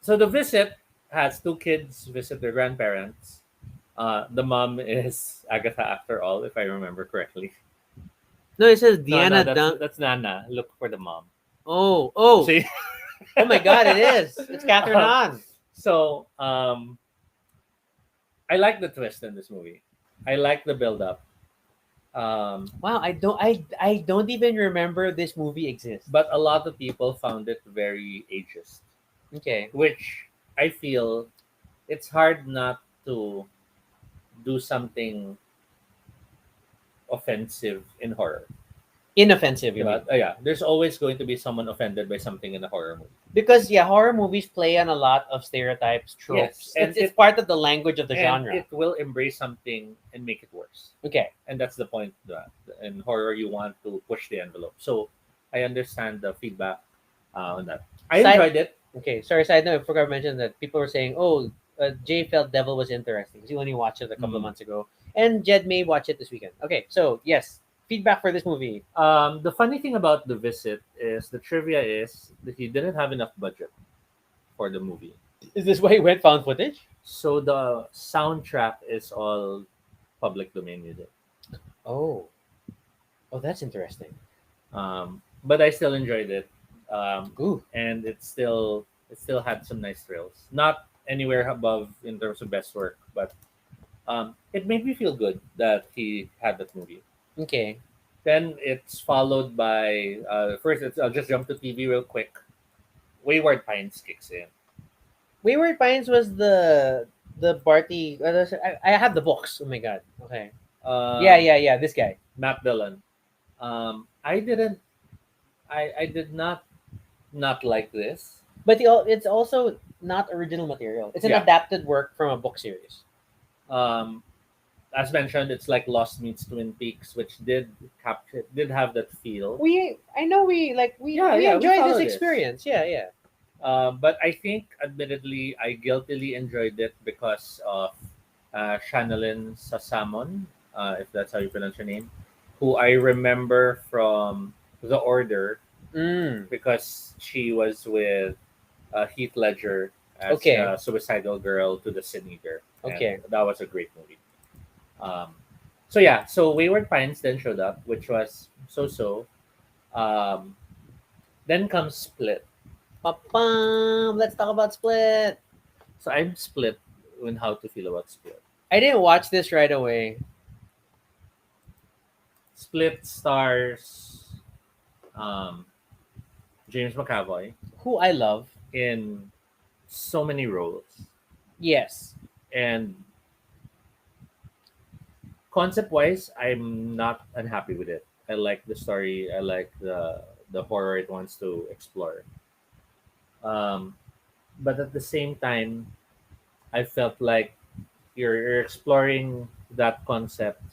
S2: so the visit has two kids visit their grandparents. The mom is Agatha after all, if I remember correctly.
S1: No, it says
S2: No,
S1: Diana
S2: that's
S1: Dun.
S2: that's Nana. Look for the mom.
S1: Oh,
S2: See,
S1: oh my God! It is. It's Catherine
S2: um,
S1: Hahn.
S2: so I like the twist in this movie. I like the build up.
S1: Wow, I don't even remember this movie exists.
S2: But a lot of people found it very ageist,
S1: Okay.
S2: which I feel it's hard not to do something offensive in horror.
S1: Inoffensive, you mean?
S2: Diba? Yeah, there's always going to be someone offended by something in a horror movie.
S1: Because yeah, horror movies play on a lot of stereotypes,
S2: Yes,
S1: tropes.
S2: and
S1: It's part of the language of the
S2: and
S1: genre.
S2: it will embrace something and make it worse.
S1: Okay.
S2: And that's the point. In horror, you want to push the envelope. So I understand the feedback on that. I
S1: Side
S2: enjoyed it.
S1: Okay, sorry, side note, I forgot to mention that people were saying, oh, Jay felt Devil was interesting because he only watched it a couple of
S2: Mm.
S1: months ago. And Jed may watch it this weekend. Okay, so yes, feedback for this movie.
S2: The funny thing about the visit is the trivia is that he didn't have enough budget for the movie.
S1: Is this why he went found footage?
S2: So the soundtrack is all public domain music.
S1: Oh, oh, that's interesting.
S2: But I still enjoyed it,
S1: Ooh,
S2: and it still had some nice thrills. Not anywhere above in terms of best work, but it made me feel good that he had that movie.
S1: okay.
S2: Then it's followed by first. I'll just jump to TV real quick. Wayward Pines kicks in.
S1: Wayward Pines was the Barty. I have the books. Oh my god. Okay.
S2: Um,
S1: Yeah. This guy.
S2: Matt Dillon. I didn't. I did not like this.
S1: But it's also not original material. It's an
S2: Yeah.
S1: adapted work from a book series.
S2: Um, as mentioned, it's like Lost meets Twin Peaks, which did have that feel.
S1: I know we
S2: Yeah,
S1: we
S2: yeah, we
S1: enjoyed
S2: follow
S1: this
S2: this.
S1: experience. Yeah.
S2: But I think, admittedly, I guiltily enjoyed it because of Shanalin Sasamon, if that's how you pronounce her name, who I remember from The Order
S1: Mm,
S2: because she was with Heath Ledger as
S1: okay.
S2: Suicidal Girl to the Sin Eater. And
S1: Okay.
S2: that was a great movie. Um, so yeah, so Wayward Pines then showed up, which was so. Um, then comes Split.
S1: Pa-pam. Let's talk about Split.
S2: So I'm split on how to feel about Split.
S1: I didn't watch this right away.
S2: Split stars um, James McAvoy
S1: Who I love.
S2: in so many roles,
S1: Yes.
S2: and concept wise, I'm not unhappy with it. I like the story. I like the horror it wants to explore. Um, but at the same time, I felt like you're exploring that concept.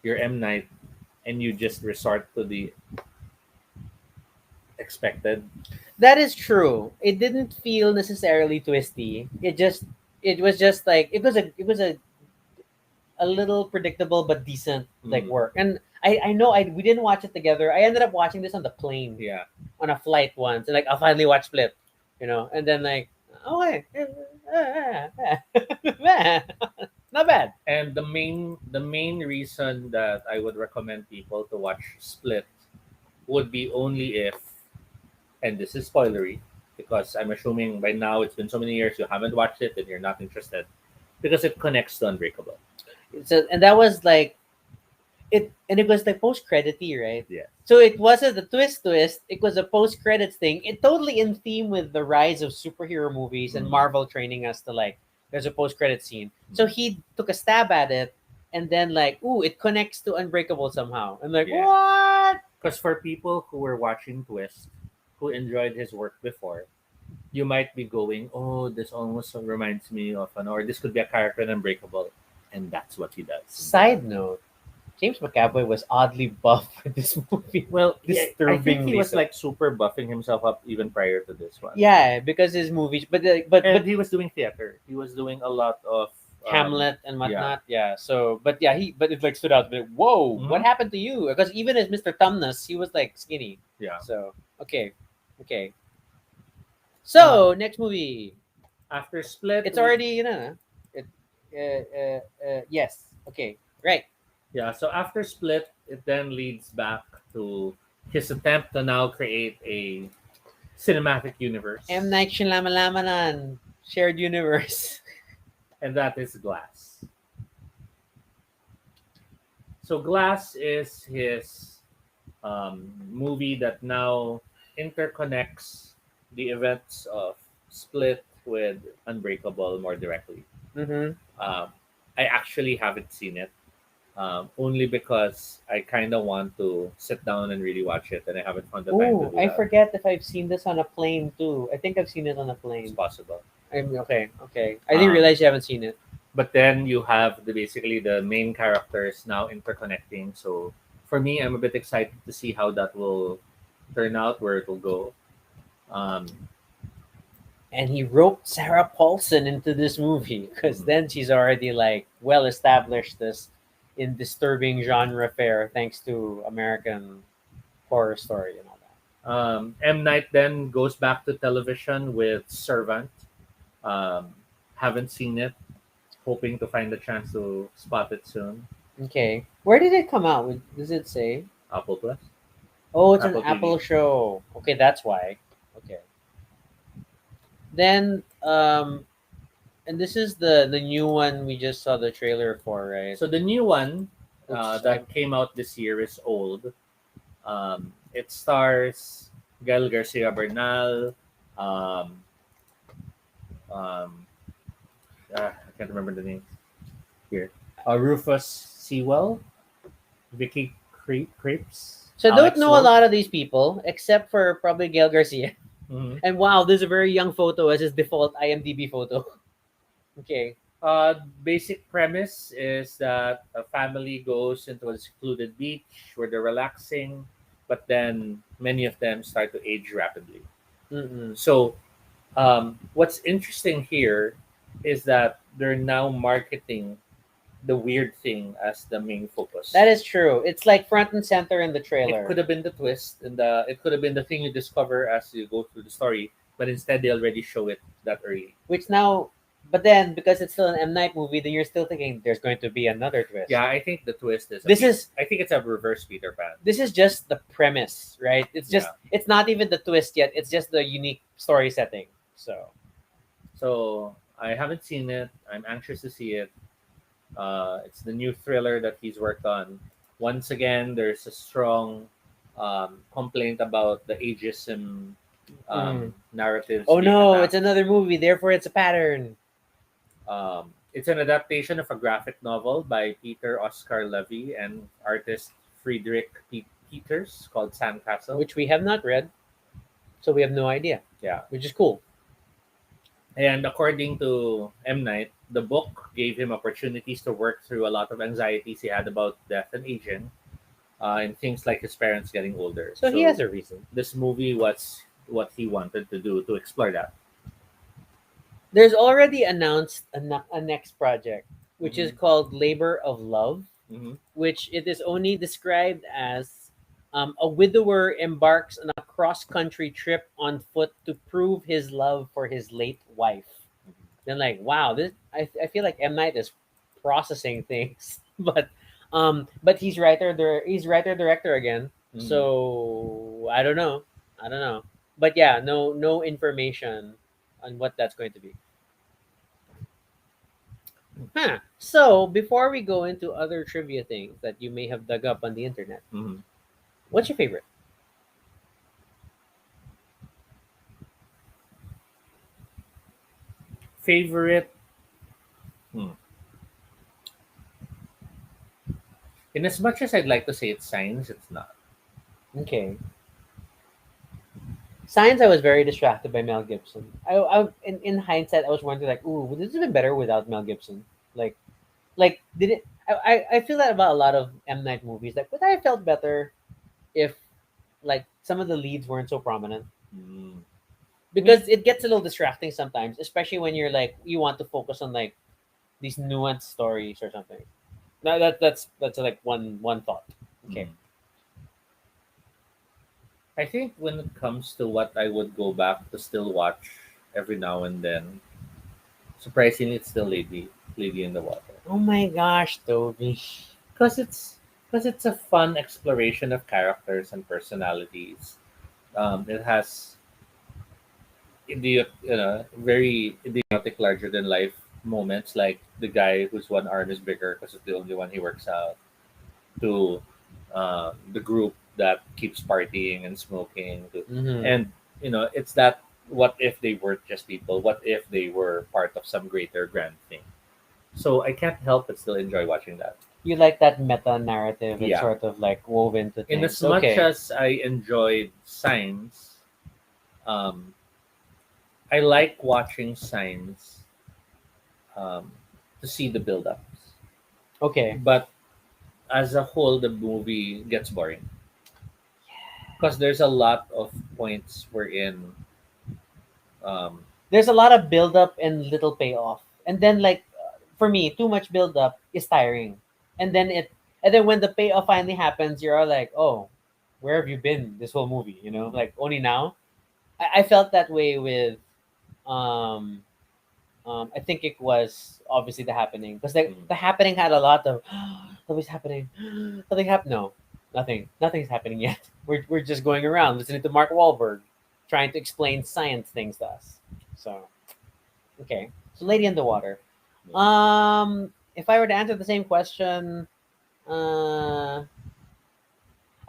S2: You're M Night, and you just resort to the expected.
S1: That is true. It didn't feel necessarily twisty. It was just like it was a little predictable but decent like
S2: Mm,
S1: work. And I know I we didn't watch it together. I ended up watching this on the plane
S2: yeah,
S1: on a flight once, and like I'll finally watch Split, and then like okay, not bad.
S2: and the main reason that I would recommend people to watch Split would be only if, and this is spoilery, because I'm assuming by now it's been so many years you haven't watched it and you're not interested, because it connects to Unbreakable.
S1: So and that was like it was like post credity, right?
S2: Yeah.
S1: So it wasn't a twist. It was a post credits thing. It totally in theme with the rise of superhero movies and
S2: Mhm.
S1: Marvel training us to like there's a post credit scene. So he took a stab at it and then like ooh it connects to Unbreakable somehow. I'm like
S2: Yeah.
S1: what?
S2: Because for people who were watching Twist, who enjoyed his work before, you might be going, "Oh, this almost reminds me of an," or this could be a character in Unbreakable, and that's what he does.
S1: Side note: James McAvoy was oddly buff for this movie.
S2: Well, yeah, I think he
S1: Disturbingly
S2: was
S1: so.
S2: like super buffing himself up even prior to this one.
S1: Yeah, because his movies, but
S2: And he was doing theater. He was doing a lot of
S1: Hamlet and
S2: yeah.
S1: whatnot. Yeah. So, but yeah, but it like stood out. Like, whoa, what
S2: Mhm.
S1: happened to you? Because even as Mr. Tumnus, he was like skinny.
S2: Yeah.
S1: So okay.
S2: Uh,
S1: So next movie,
S2: After Split,
S1: it's already it. Yes. Okay. Right.
S2: yeah. So after Split, it then leads back to his attempt to now create a cinematic universe,
S1: M Night Shyamalan shared universe.
S2: and that is Glass. So Glass is his movie that now interconnects the events of Split with Unbreakable more directly.
S1: Mm-hmm.
S2: Um, I actually haven't seen it. only because I kind of want to sit down and really watch it, and I haven't found the time to
S1: Oh,
S2: do
S1: I
S2: that.
S1: forget if I've seen this on a plane too. I think I've seen it on a
S2: It's
S1: plane.
S2: possible.
S1: I'm okay. Okay, I didn't
S2: Um,
S1: realize you haven't seen it.
S2: but then you have basically the main characters now interconnecting. So for me, I'm a bit excited to see how that will turn out, where it will go. Um,
S1: And he roped Sarah Paulson into this movie because
S2: mhm.
S1: then she's already like well established this in disturbing genre fare thanks to American Horror Story and all that.
S2: M Night then goes back to television with Servant. Um, haven't seen it. Hoping to find a chance to spot it soon.
S1: Okay, where did it come out? Does it say?
S2: Apple Plus,
S1: Oh, it's an
S2: Apple TV.
S1: Apple show. Okay, that's why. Okay, then and this is the new one we just saw the trailer for, right?
S2: So the new one
S1: Which I
S2: that came out this year is old. It stars Gael Garcia Bernal. Um, um, I can't remember the name here. Rufus Sewell, Vicky Creeps,
S1: so I don't
S2: Alex
S1: know a
S2: Wolf.
S1: lot of these people except for probably Gail Garcia.
S2: Mhm.
S1: And wow, there's a very young photo as his default IMDb photo. Okay.
S2: Basic premise is that a family goes into a secluded beach where they're relaxing, but then many of them start to age rapidly.
S1: Mm-mm.
S2: So, what's interesting here is that they're now marketing the weird thing as the main focus.
S1: That is true. It's like front and center in the
S2: It
S1: trailer,
S2: could have been the twist, and it could have been the thing you discover as you go through the story, but instead they already show it that early.
S1: which now, but then because it's still an M Night movie, then you're still thinking there's going to be another twist.
S2: Yeah, I think the twist is
S1: This is
S2: I think it's a reverse Peter Pan.
S1: this is just the premise, right? It's just
S2: Yeah.
S1: it's not even the twist yet. It's just the unique story setting. So
S2: So I haven't seen it. I'm anxious to see it. It's the new thriller that he's worked on. Once again, there's a strong complaint about the ageism
S1: mm.
S2: narratives
S1: Oh
S2: being
S1: no, it's
S2: attacked.
S1: another movie. Therefore, it's a pattern.
S2: It's an adaptation of a graphic novel by Peter Oscar Levy and artist Friedrich Peters called Sandcastle.
S1: Which we have not read, so we have no idea,
S2: Yeah.
S1: which is cool.
S2: And according to M. Night, the book gave him opportunities to work through a lot of anxieties he had about death and aging, and things like his parents getting older.
S1: So he
S2: So
S1: has a reason.
S2: this movie was what he wanted to do to explore that.
S1: There's already announced a next project, which is
S2: Hmm.
S1: called Labor of Love,
S2: Hmm.
S1: which it is only described as a widower embarks on a cross country trip on foot to prove his love for his late wife. Then, like, wow, this I feel like M Night is processing things, but he's writer director again,
S2: Hmm.
S1: so I don't know, but yeah, no information on what that's going to be. Huh. So before we go into other trivia things that you may have dug up on the internet,
S2: Hmm.
S1: what's your favorite?
S2: Favorite? Hmm. In as much as I'd like to say it's science, it's not.
S1: Okay. Science, I was very distracted by Mel Gibson. In hindsight, I was wondering like, ooh, would this have been better without Mel Gibson? Like, did it? I feel that about a lot of M Night movies. Like, would I have felt better if like some of the leads weren't so prominent?
S2: Mm.
S1: Because it gets a little distracting sometimes, especially when you're like you want to focus on like these nuanced stories or something. No, that's like one thought. Okay.
S2: Mm. I think when it comes to what I would go back to still watch every now and then, surprisingly, it's still Lady in the Water.
S1: Oh my gosh, Toby.
S2: Because it's a fun exploration of characters and personalities. It has very idiotic, larger than life moments, like the guy whose one arm is bigger because it's the only one he works out. To the group that keeps partying and smoking.
S1: Mm-hmm.
S2: And it's that. What if they weren't just people? What if they were part of some greater grand thing? So I can't help but still enjoy watching that.
S1: You like that meta narrative. It's
S2: Yeah.
S1: sort of like woven to
S2: In as
S1: things.
S2: much
S1: Okay.
S2: as I enjoyed Signs, um, I like watching Signs um, to see the build-ups.
S1: Okay.
S2: But as a whole, the movie gets boring because there's a lot of points wherein um,
S1: There's a lot of build up and little payoff, and then like for me, too much build up is tiring, and then when the payoff finally happens, you're all like, oh, where have you been this whole movie? Like only now. I felt that way with um I think it was obviously The Happening, because
S2: mm,
S1: the Happening had a lot of something's happening, something happened. No, nothing's happening yet. We're just going around listening to Mark Wahlberg trying to explain science things to us. So okay, so Lady in the Water. If I were to answer the same question, uh,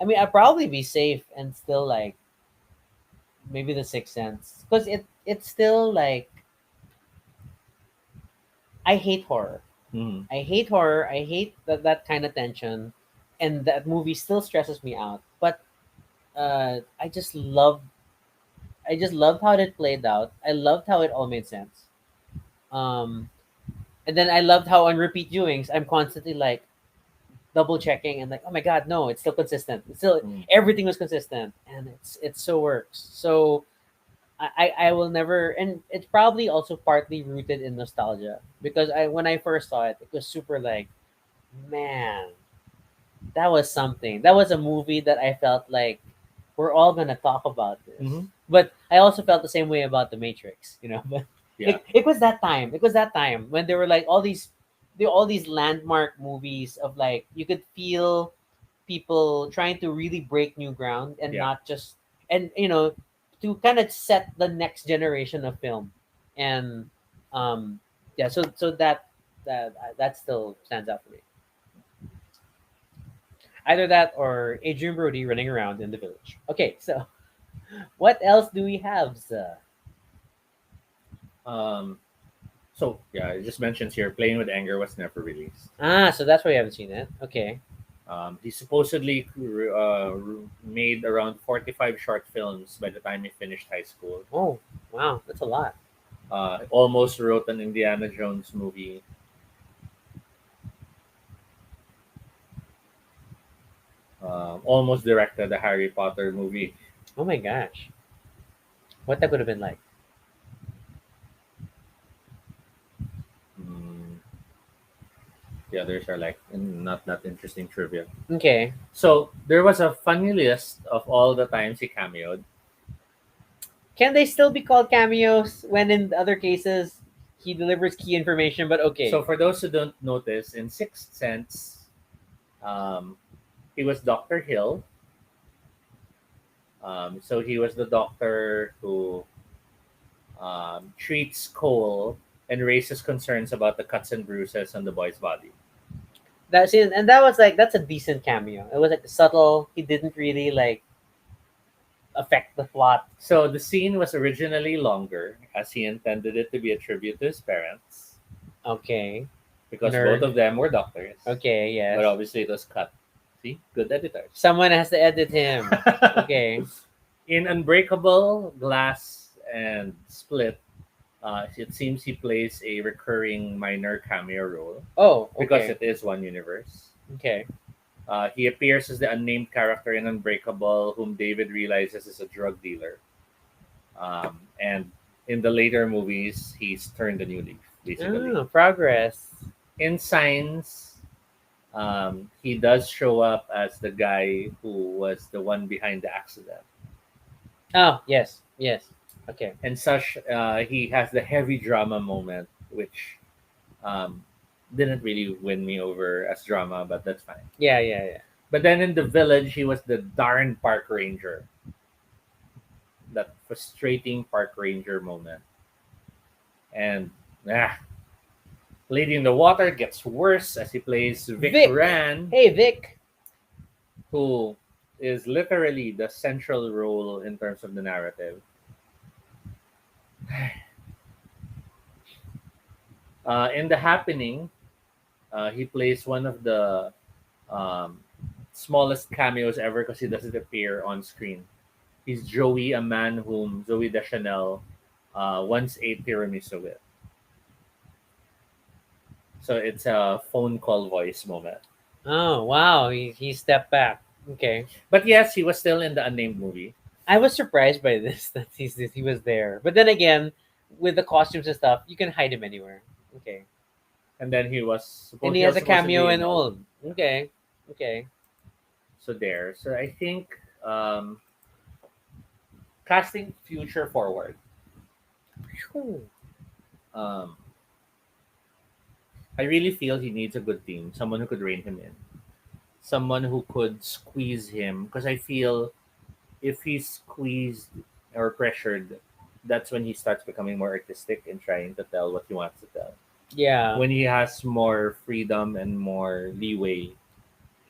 S1: I mean, I'd probably be safe and still like maybe The Sixth Sense, because it's still like I hate horror.
S2: mm,
S1: I hate horror. I hate that kind of tension, and that movie still stresses me out. But I just loved how it played out. I loved how it all made sense. Um, and then I loved how on repeat viewings I'm constantly like double checking and like, oh my god, no, it's still consistent. It's still
S2: mm,
S1: everything was consistent, and it so works. So I will never, and it's probably also partly rooted in nostalgia, because I when I first saw it, it was super like, man, that was something. That was a movie that I felt like we're all gonna talk about this.
S2: mhm,
S1: But I also felt the same way about The Matrix, But
S2: yeah,
S1: it was that time. It was that time when there were like all these landmark movies of like you could feel people trying to really break new ground and
S2: yeah.
S1: not just and to kind of set the next generation of film. And yeah, so that still stands out for me. Either that or Adrian Brody running around in the village. Okay, so what else do we have, sir?
S2: Um, so yeah, it just mentions here, Playing with Anger was never released.
S1: So that's why you haven't seen it. Okay.
S2: He supposedly made around 45 short films by the time he finished high school.
S1: Oh, wow, that's a lot.
S2: Almost wrote an Indiana Jones movie. Almost directed a Harry Potter movie.
S1: Oh my gosh, what that would have been like.
S2: Mm, the others are like not that interesting trivia.
S1: Okay.
S2: So there was a funny list of all the times he cameoed.
S1: Can they still be called cameos when in other cases he delivers key information? But okay.
S2: So for those who don't notice, in Sixth Sense, um, he was Dr. Hill. So he was the doctor who treats Cole and raises concerns about the cuts and bruises on the boy's body.
S1: That's it, and that was like that's a decent cameo. It was like subtle. He didn't really like affect the plot.
S2: So the scene was originally longer, as he intended it to be a tribute to his parents,
S1: Okay.
S2: because both
S1: Nerd.
S2: of them were doctors.
S1: Okay,
S2: But
S1: yes.
S2: obviously it was cut. See, good editors.
S1: Someone has to edit him. Okay.
S2: In Unbreakable, Glass, and Split, it seems he plays a recurring minor cameo role
S1: Oh,
S2: because
S1: okay.
S2: it is one universe.
S1: Okay.
S2: He appears as the unnamed character in Unbreakable, whom David realizes is a drug dealer. And in the later movies, he's turned a new leaf, basically.
S1: Oh, progress.
S2: In Signs, he does show up as the guy who was the one behind the accident.
S1: Oh, yes. Yes. Okay.
S2: And such, he has the heavy drama moment, which um, didn't really win me over as drama, but that's fine.
S1: Yeah, yeah, yeah.
S2: But then in the village, he was the darn park ranger. That frustrating park ranger moment. And Lady in the Water gets worse as he plays Vic
S1: Vic.
S2: Ran,
S1: Hey, Vic.
S2: who is literally the central role in terms of the narrative. In The Happening, He plays one of the um, smallest cameos ever because he doesn't appear on screen. He's Joey, a man whom Zoe Deschanel once ate tiramisu with. So it's a phone call voice moment.
S1: Oh wow, he stepped back. Okay,
S2: But yes, he was still in the unnamed movie.
S1: I was surprised by this that he was there. But then again, with the costumes and stuff, you can hide him anywhere. Okay,
S2: And then
S1: and he
S2: he
S1: has
S2: was
S1: a
S2: supposed to
S1: cameo
S2: be
S1: in
S2: in old.
S1: old. Okay, okay.
S2: So there. So I think um, casting future forward.
S1: Phew.
S2: Um, I really feel he needs a good team, someone who could rein him in, someone who could squeeze him. Because I feel if he's squeezed or pressured, that's when he starts becoming more artistic and trying to tell what he wants to tell.
S1: Yeah,
S2: When he has more freedom and more leeway,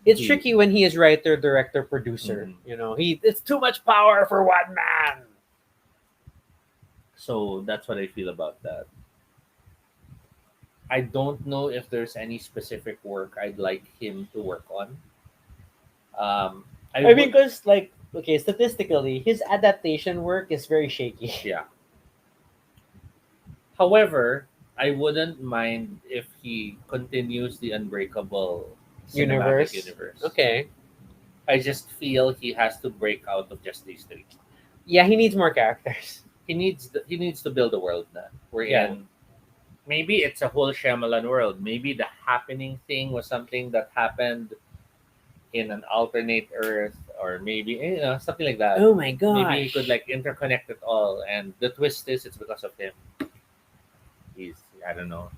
S1: it's
S2: he.
S1: tricky when he is writer, director, producer.
S2: Mhm.
S1: You know, it's too much power for one man.
S2: So that's what I feel about that. I don't know if there's any specific work I'd like him to work on. I
S1: I mean,
S2: would,
S1: because like okay, statistically, his adaptation work is very shaky.
S2: yeah. However, I wouldn't mind if he continues the Unbreakable cinematic
S1: Universe.
S2: universe.
S1: Okay.
S2: I just feel he has to break out of just these three.
S1: Yeah, he needs more characters.
S2: He needs to build a world na. We're
S1: Yeah.
S2: in. Maybe it's a whole Shyamalan world. Maybe the happening thing was something that happened in an alternate Earth, or maybe something like that.
S1: Oh my
S2: Maybe he could
S1: gosh.
S2: like interconnect it all, and the twist is it's because of him. He's I don't know.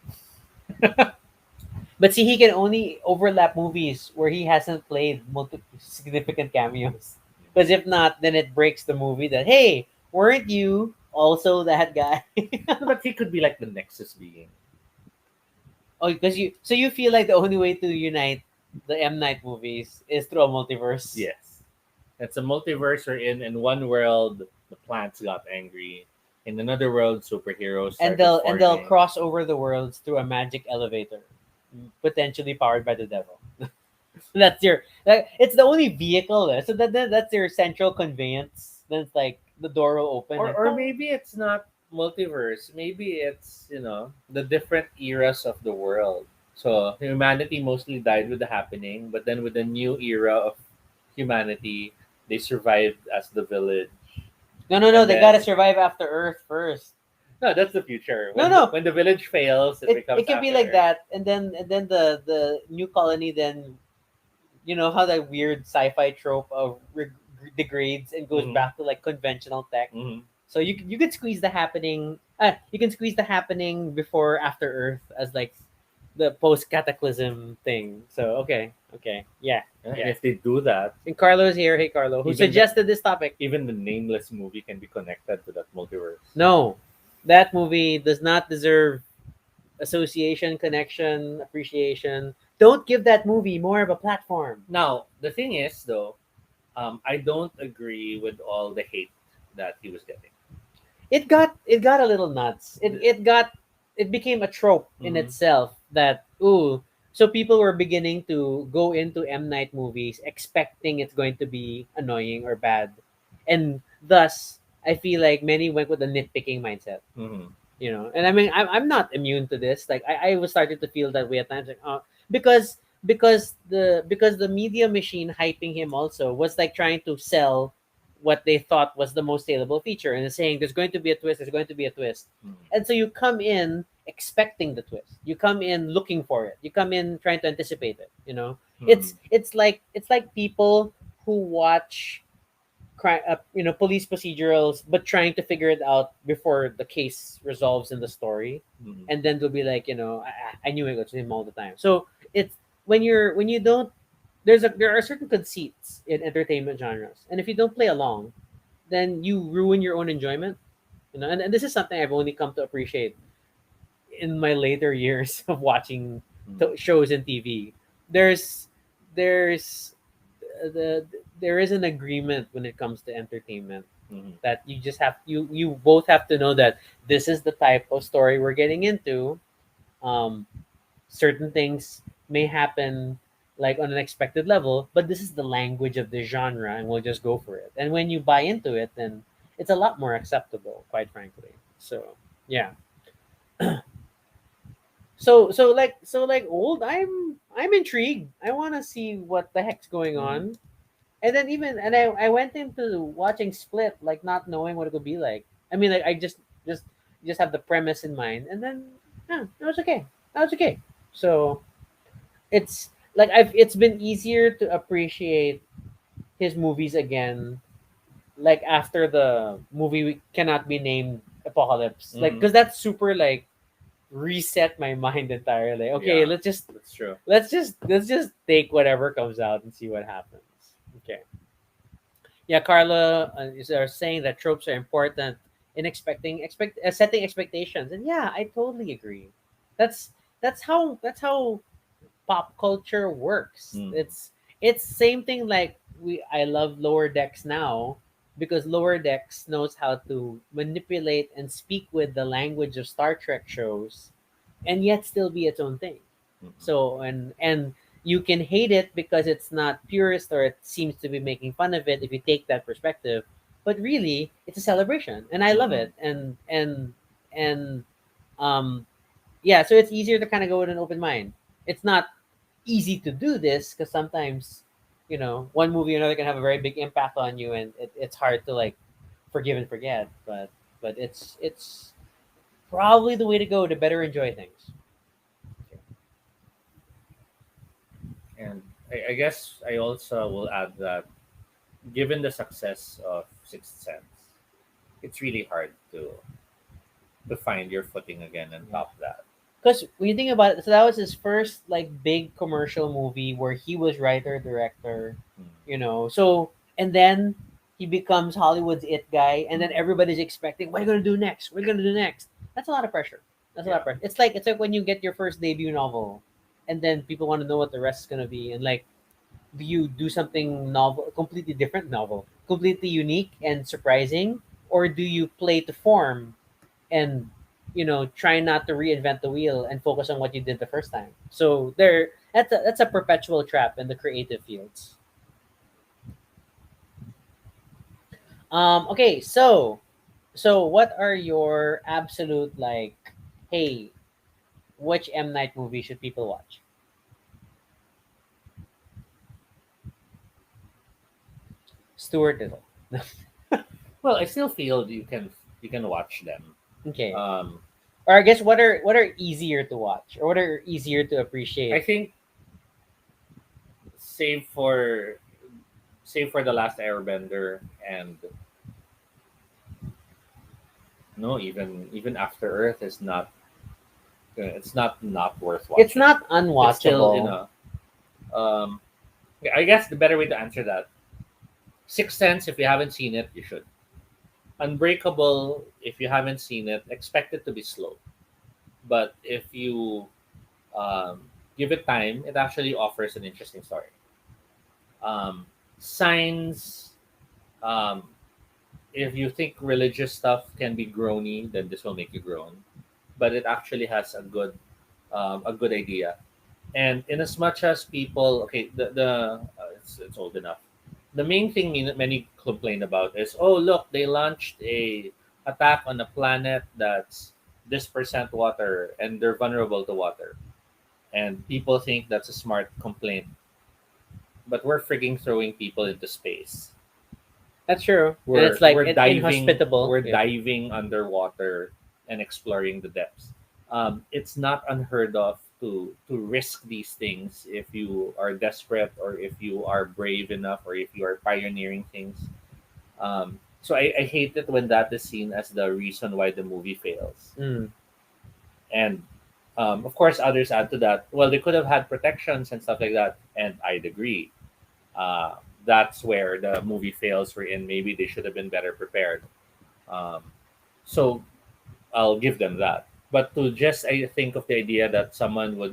S1: But see, he can only overlap movies where he hasn't played significant cameos. Because if not, then it breaks the movie that, hey, weren't you also that guy?
S2: No, but he could be like the Nexus being.
S1: Oh, because you feel like the only way to unite the M Night movies is through a multiverse.
S2: Yes, it's a multiverse wherein in one world the plants got angry, in another world superheroes
S1: And
S2: started
S1: they'll
S2: forming.
S1: cross over the worlds through a magic elevator, potentially powered by the devil. That's your it's the only vehicle there. So that's your central conveyance. Then it's like the door will open
S2: Or
S1: like
S2: or maybe it's not multiverse. Maybe it's the different eras of the world. So humanity mostly died with the happening, but then with the new era of humanity, they survived as the village,
S1: no,
S2: and
S1: they gotta
S2: then
S1: survive after Earth first.
S2: no, that's the future.
S1: No, no,
S2: When the village fails, it
S1: it
S2: becomes
S1: can be
S2: after
S1: like
S2: Earth.
S1: that, and then the new colony then you know how that weird sci-fi trope of degrades and goes
S2: Hmm.
S1: back to like conventional tech.
S2: Hmm.
S1: So you could squeeze the happening. You can squeeze the happening before after Earth as like the post cataclysm thing. So okay, yeah,
S2: And
S1: yeah.
S2: if they do that,
S1: And Carlo's here. Hey, Carlo, who
S2: even the
S1: suggested this topic?
S2: even the nameless movie can be connected to that multiverse.
S1: No, that movie does not deserve association, connection, appreciation. Don't give that movie more of a platform.
S2: Now the thing is, though, I don't agree with all the hate that he was getting.
S1: It got a little nuts. It became a trope in
S2: Mhm.
S1: itself that ooh. So people were beginning to go into M Night movies expecting it's going to be annoying or bad, and thus I feel like many went with a nitpicking mindset.
S2: Mhm.
S1: You know, and I mean I'm not immune to this. Like I was starting to feel that way at times. Like because the media machine hyping him also was like trying to sell what they thought was the most saleable feature and saying there's going to be a twist, there's going to be a twist.
S2: Mhm.
S1: And so you come in expecting the twist, you come in looking for it, you come in trying to anticipate it, you know.
S2: Mhm.
S1: It's like people who watch police procedurals but trying to figure it out before the case resolves in the story,
S2: Mhm.
S1: and then they'll be like, I knew it was him all the time. So it's when you don't there are certain conceits in entertainment genres, and if you don't play along, then you ruin your own enjoyment. And this is something I've only come to appreciate in my later years of watching
S2: Mhm.
S1: shows and TV. There's the there is an agreement when it comes to entertainment
S2: Mhm.
S1: that you just have you both have to know that this is the type of story we're getting into. Certain things may happen like on an expected level, but this is the language of the genre and we'll just go for it. And when you buy into it, then it's a lot more acceptable, quite frankly. So yeah. So like old, I'm intrigued. I wanna see what the heck's going
S2: Hmm.
S1: on. And then even and I went into watching Split like not knowing what it would be like. I mean like I just just have the premise in mind and then yeah, it was okay. That was okay. So it's like it's been easier to appreciate his movies again like after the movie cannot be named Apocalypse. Like
S2: Hmm.
S1: cuz that's super like reset my mind entirely. Okay,
S2: Yeah, that's true.
S1: let's just take whatever comes out and see what happens. Okay. Yeah, Carla are saying that tropes are important in setting expectations, and yeah, I totally agree. That's that's how pop culture works.
S2: Mm.
S1: It's same thing like I love Lower Decks now because Lower Decks knows how to manipulate and speak with the language of Star Trek shows and yet still be its own thing.
S2: Mhm.
S1: So and you can hate it because it's not purist or it seems to be making fun of it if you take that perspective. But really, it's a celebration, and I love
S2: Mm-mm.
S1: it. And um, yeah, so it's easier to kind of go with an open mind. It's not easy to do this because sometimes, one movie or another can have a very big impact on you, and it's hard to like forgive and forget. But it's probably the way to go to better enjoy things.
S2: And I guess I also will add that given the success of Sixth Sense, it's really hard to find your footing again and
S1: Yeah.
S2: top that.
S1: Because when you think about it, so that was his first like big commercial movie where he was writer director,
S2: Mm.
S1: So and then he becomes Hollywood's it guy, and then
S2: Mm.
S1: everybody's expecting what are you gonna do next? What are you gonna do next? That's a lot of pressure. That's a lot of
S2: Yeah.
S1: pressure. It's like when you get your first debut novel, and then people want to know what the rest is gonna be, and like do you do something novel, completely different novel, completely unique and surprising, or do you play to form and try not to reinvent the wheel and focus on what you did the first time. So that's a perpetual trap in the creative fields. Okay, so what are your absolute like, hey, which M Night movie should people watch? Stuart Little.
S2: Well, I still feel you can watch them.
S1: Okay,
S2: Um,
S1: or I guess what are easier to watch or what are easier to
S2: I
S1: appreciate?
S2: think save for save for the last Airbender and no, even After Earth is not. It's not worth
S1: It's
S2: watching.
S1: not
S2: It's still
S1: unwatchable.
S2: um. I guess the better way to answer that, Sixth Sense. If you haven't seen it, you should. Unbreakable. If you haven't seen it, expect it to be slow. But if you give it time, it actually offers an interesting story. Um, Signs. Um, if you think religious stuff can be groany, then this will make you groan. But it actually has a good idea. And in as much as people, okay, it's old enough. The main thing many complain about is, oh look, they launched a attack on a planet that's this percent water and they're vulnerable to water. And people think that's a smart complaint, but we're freaking throwing people into space.
S1: That's true, and
S2: we're
S1: it's like
S2: we're diving
S1: inhospitable.
S2: we're
S1: Yeah.
S2: diving underwater and exploring the depths. It's not unheard of to risk these things if you are desperate or if you are brave enough or if you are pioneering things. So I hate it when that is seen as the reason why the movie fails.
S1: Mm.
S2: And of course others add to that, well, they could have had protections and stuff like that, and I'd agree. That's where the movie fails, wherein maybe they should have been better prepared. Um, so I'll give them that. But to just I think of the idea that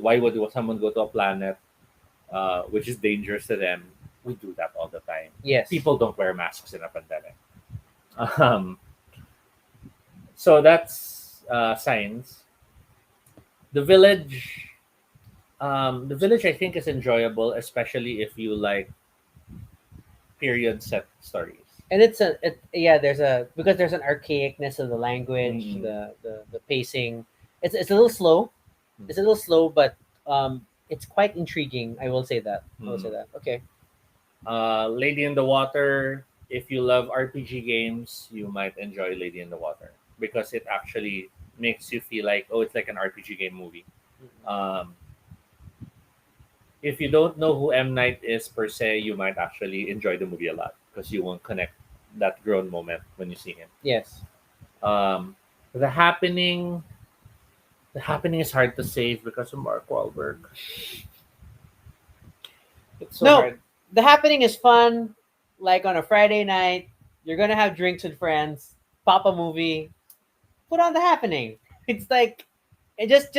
S2: why would someone go to a planet which is dangerous to them? We do that all the time.
S1: Yes.
S2: People don't wear masks in a pandemic. Um, so that's Signs. The Village. The Village I think is enjoyable, especially if you like period set stories.
S1: And yeah, there's a because there's an archaicness of the language,
S2: Mm-mm.
S1: the pacing. It's a little slow. It's a little slow, but it's quite intriguing. I will say that. I will say
S2: Mm.
S1: that. Okay.
S2: Lady in the Water. If you love RPG games, you might enjoy Lady in the Water because it actually makes you feel like, oh, it's like an RPG game movie. Um, if you don't know who M Night is per se, you might actually enjoy the movie a lot because you won't connect that grown moment when you see him.
S1: Yes.
S2: Um, the happening, the happening is hard to save because of Mark Wahlberg. It's so
S1: No,
S2: hard.
S1: the happening is fun. Like on a Friday night, you're gonna have drinks with friends, pop a movie, put on the happening. It's like, and just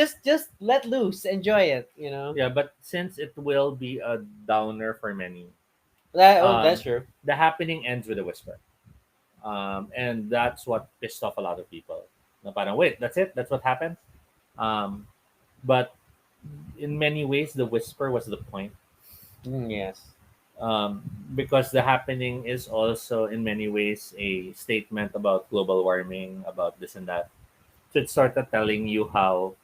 S1: let loose, enjoy it. You know
S2: Yeah, but since it will be a downer for many,
S1: that. Oh, that's
S2: um,
S1: true.
S2: the happening ends with a whisper, and that's what pissed off a lot of people. Na parang, wait, that's it? That's what happens? Um, but in many ways, the whisper was the point,
S1: Yes.
S2: because the happening is also in many ways a statement about global warming, about this and that. So it's sort of telling you how,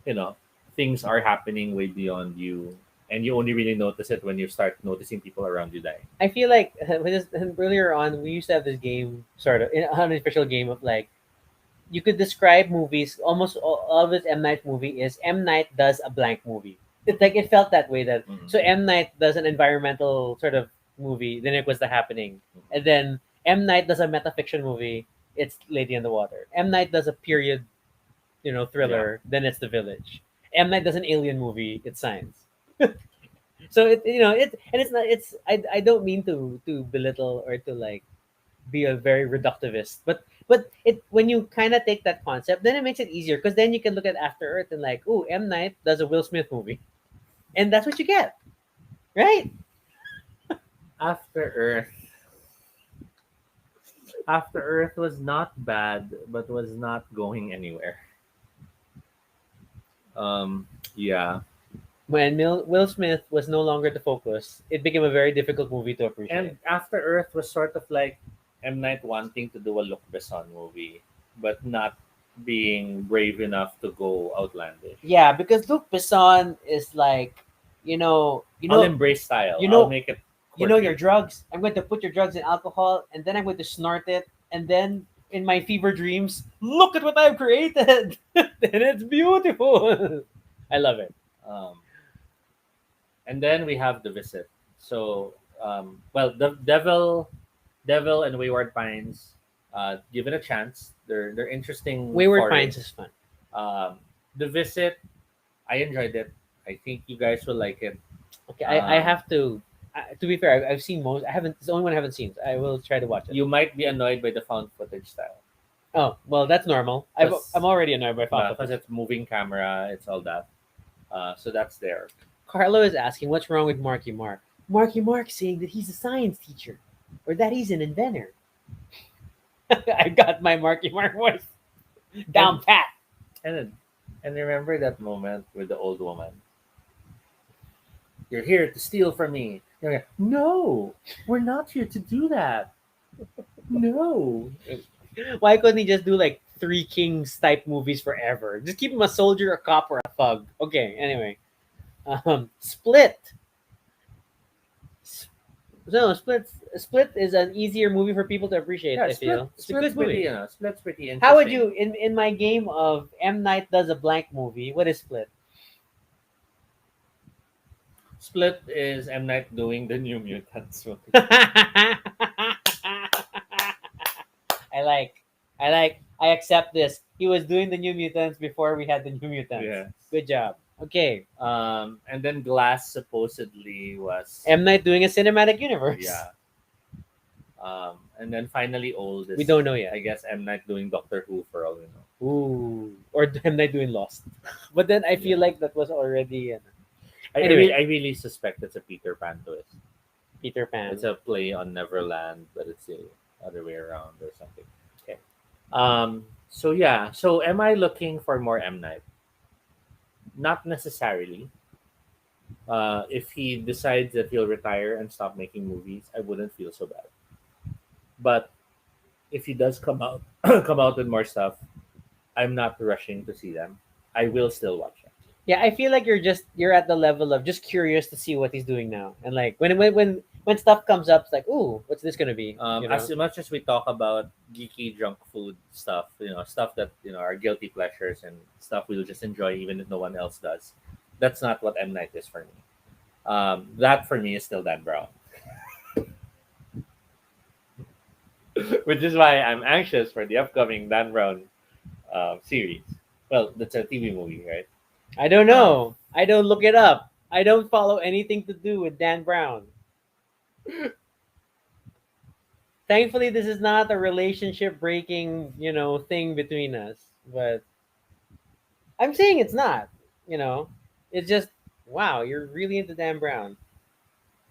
S2: you know, things are happening way beyond you, and you only really notice it when you start noticing people around you dying.
S1: I feel like earlier on we used to have this game, sort of an unofficial game of like you could describe movies. Almost all of this M Night movie is M Night does a blank movie. It like it felt that way. That
S2: Mm-hmm.
S1: so M Night does an environmental sort of movie. Then it was The Happening, and then M Night does a metafiction movie. It's Lady in the Water. M Night does a period,
S2: Yeah.
S1: thriller. Then it's The Village. M Night does an alien movie. It's Science. So it and it's not it's I don't mean to belittle or to like be a very reductivist, but it when you kind of take that concept, then it makes it easier because then you can look at After Earth and like, oh, M Night does a Will Smith movie, and that's what you get, right?
S2: After Earth. After Earth was not bad, but was not going anywhere. Um, yeah.
S1: When Will Smith was no longer the focus, it became a very difficult movie to appreciate.
S2: And After Earth was sort of like M. Night wanting to do a Luc Besson movie, but not being brave enough to go outlandish.
S1: Yeah, because Luc Besson is like,
S2: I'll embrace style.
S1: you
S2: I'll
S1: know,
S2: make it
S1: your
S2: quirky.
S1: drugs. I'm going to put your drugs in alcohol, and then I'm going to snort it, and then in my fever dreams, look at what I've created, and it's beautiful. I love it.
S2: Um, and then we have The Visit. So, well, the Devil and Wayward Pines, give it a chance. They're interesting
S1: Wayward Pines is
S2: forays.
S1: fun.
S2: The Visit, I enjoyed it. I think you guys will like it.
S1: Okay, I
S2: Um,
S1: have to. To be fair, I've seen most. I haven't. It's the only one I haven't seen. So I will try to watch it.
S2: you might be annoyed by the found footage style
S1: Oh well, that's normal. I'm
S2: because
S1: already annoyed by found footage.
S2: it's moving camera, it's all that. So that's there.
S1: Carlo is asking what's wrong with Marky Mark. Marky Mark saying that he's a science teacher, or that he's an inventor. I got my Marky Mark voice
S2: And
S1: down pat.
S2: and and remember that moment with the old woman. You're here to steal from me. You're like, no, we're not here to do that. No.
S1: Why couldn't he just do like Three Kings type movies forever? Just keep him a soldier, a cop, or a thug. Okay. Anyway, Split. No, Split is an easier movie for people to appreciate.
S2: Yeah,
S1: I feel it's a
S2: Split's
S1: good
S2: pretty,
S1: movie.
S2: Split's pretty
S1: How would
S2: interesting.
S1: you in my game of M Night does a blank movie? What is Split?
S2: Split is M Night doing the New Mutants movie.
S1: I like, I accept this. He was doing the New Mutants before we had the New Mutants.
S2: Yeah.
S1: Good job. Okay,
S2: And then Glass supposedly was,
S1: M Night doing a cinematic universe.
S2: yeah. And then finally Old is,
S1: We don't know yet.
S2: I guess, M Night doing Doctor Who for all we know.
S1: Ooh, or M Night doing Lost. But then I feel
S2: Yeah.
S1: like that was already
S2: I
S1: Anyway.
S2: really suspect it's a Peter Pan twist.
S1: Peter Pan.
S2: It's a play on Neverland, but it's the other way around or something.
S1: Okay.
S2: So yeah. So am I looking for more M Night? Not necessarily. If he decides that he'll retire and stop making movies, I wouldn't feel so bad. But if he does come out come out with more stuff, I'm not rushing to see them. I will still watch them.
S1: Yeah, I feel like you're at the level of just curious to see what he's doing now, and like when stuff comes up, it's like, ooh, what's this gonna be? You
S2: As
S1: know?
S2: much as we talk about geeky junk food stuff, stuff that are guilty pleasures and stuff we'll just enjoy even if no one else does. That's not what M Night is for me. That for me is still Dan Brown, which is why I'm anxious for the upcoming Dan Brown series. Well, that's a TV movie, right?
S1: I don't
S2: Um,
S1: know. I don't look it up. I don't follow anything to do with Dan Brown. Thankfully, this is not a relationship breaking, thing between us. But I'm saying it's not. You know, it's just wow. You're really into Dan Brown.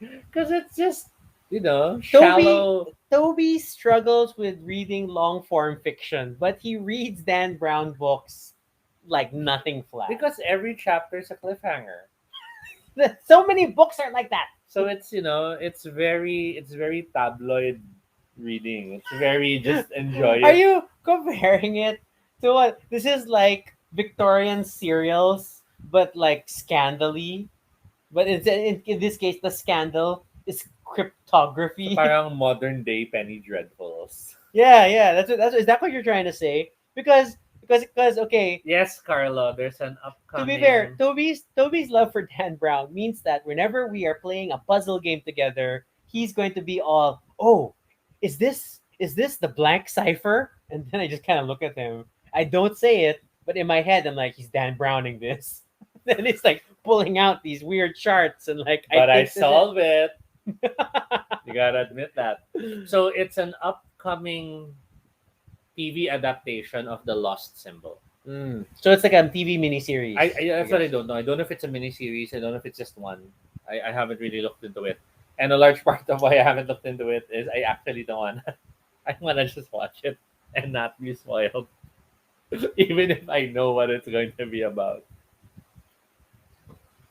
S2: Because it's just,
S1: Toby
S2: shallow.
S1: Toby struggles with reading long form fiction, but he reads Dan Brown books like nothing flat.
S2: Because every chapter is a cliffhanger.
S1: So many books are like that.
S2: So it's very tabloid reading. It's very just enjoy
S1: Are
S2: it.
S1: you comparing it to what? This is like Victorian serials, but like scandally. But in this case, the scandal is
S2: So
S1: cryptography.
S2: parang modern day Penny Dreadfuls.
S1: Yeah. Is that what you're trying to say? Because okay.
S2: Yes, Carlo, there's an
S1: To be fair,
S2: upcoming.
S1: Toby's love for Dan Brown means that whenever we are playing a puzzle game together, he's going to be all, "Oh, is this the blank cipher?" And then I just kind of look at him. I don't say it, but in my head, I'm like, "He's Dan Browning this." Then it's like pulling out these weird charts and like, I
S2: But I
S1: think this
S2: solve it.
S1: is.
S2: You gotta admit that. So it's an upcoming TV adaptation of The Lost Symbol.
S1: So it's like a TV miniseries.
S2: That's what I
S1: guess.
S2: don't know. I don't know if it's a miniseries. I don't know if it's just one. I haven't really looked into it. And a large part of why I haven't looked into it is I actually don't want. I want to just watch it and not be spoiled, even if I know what it's going to be about.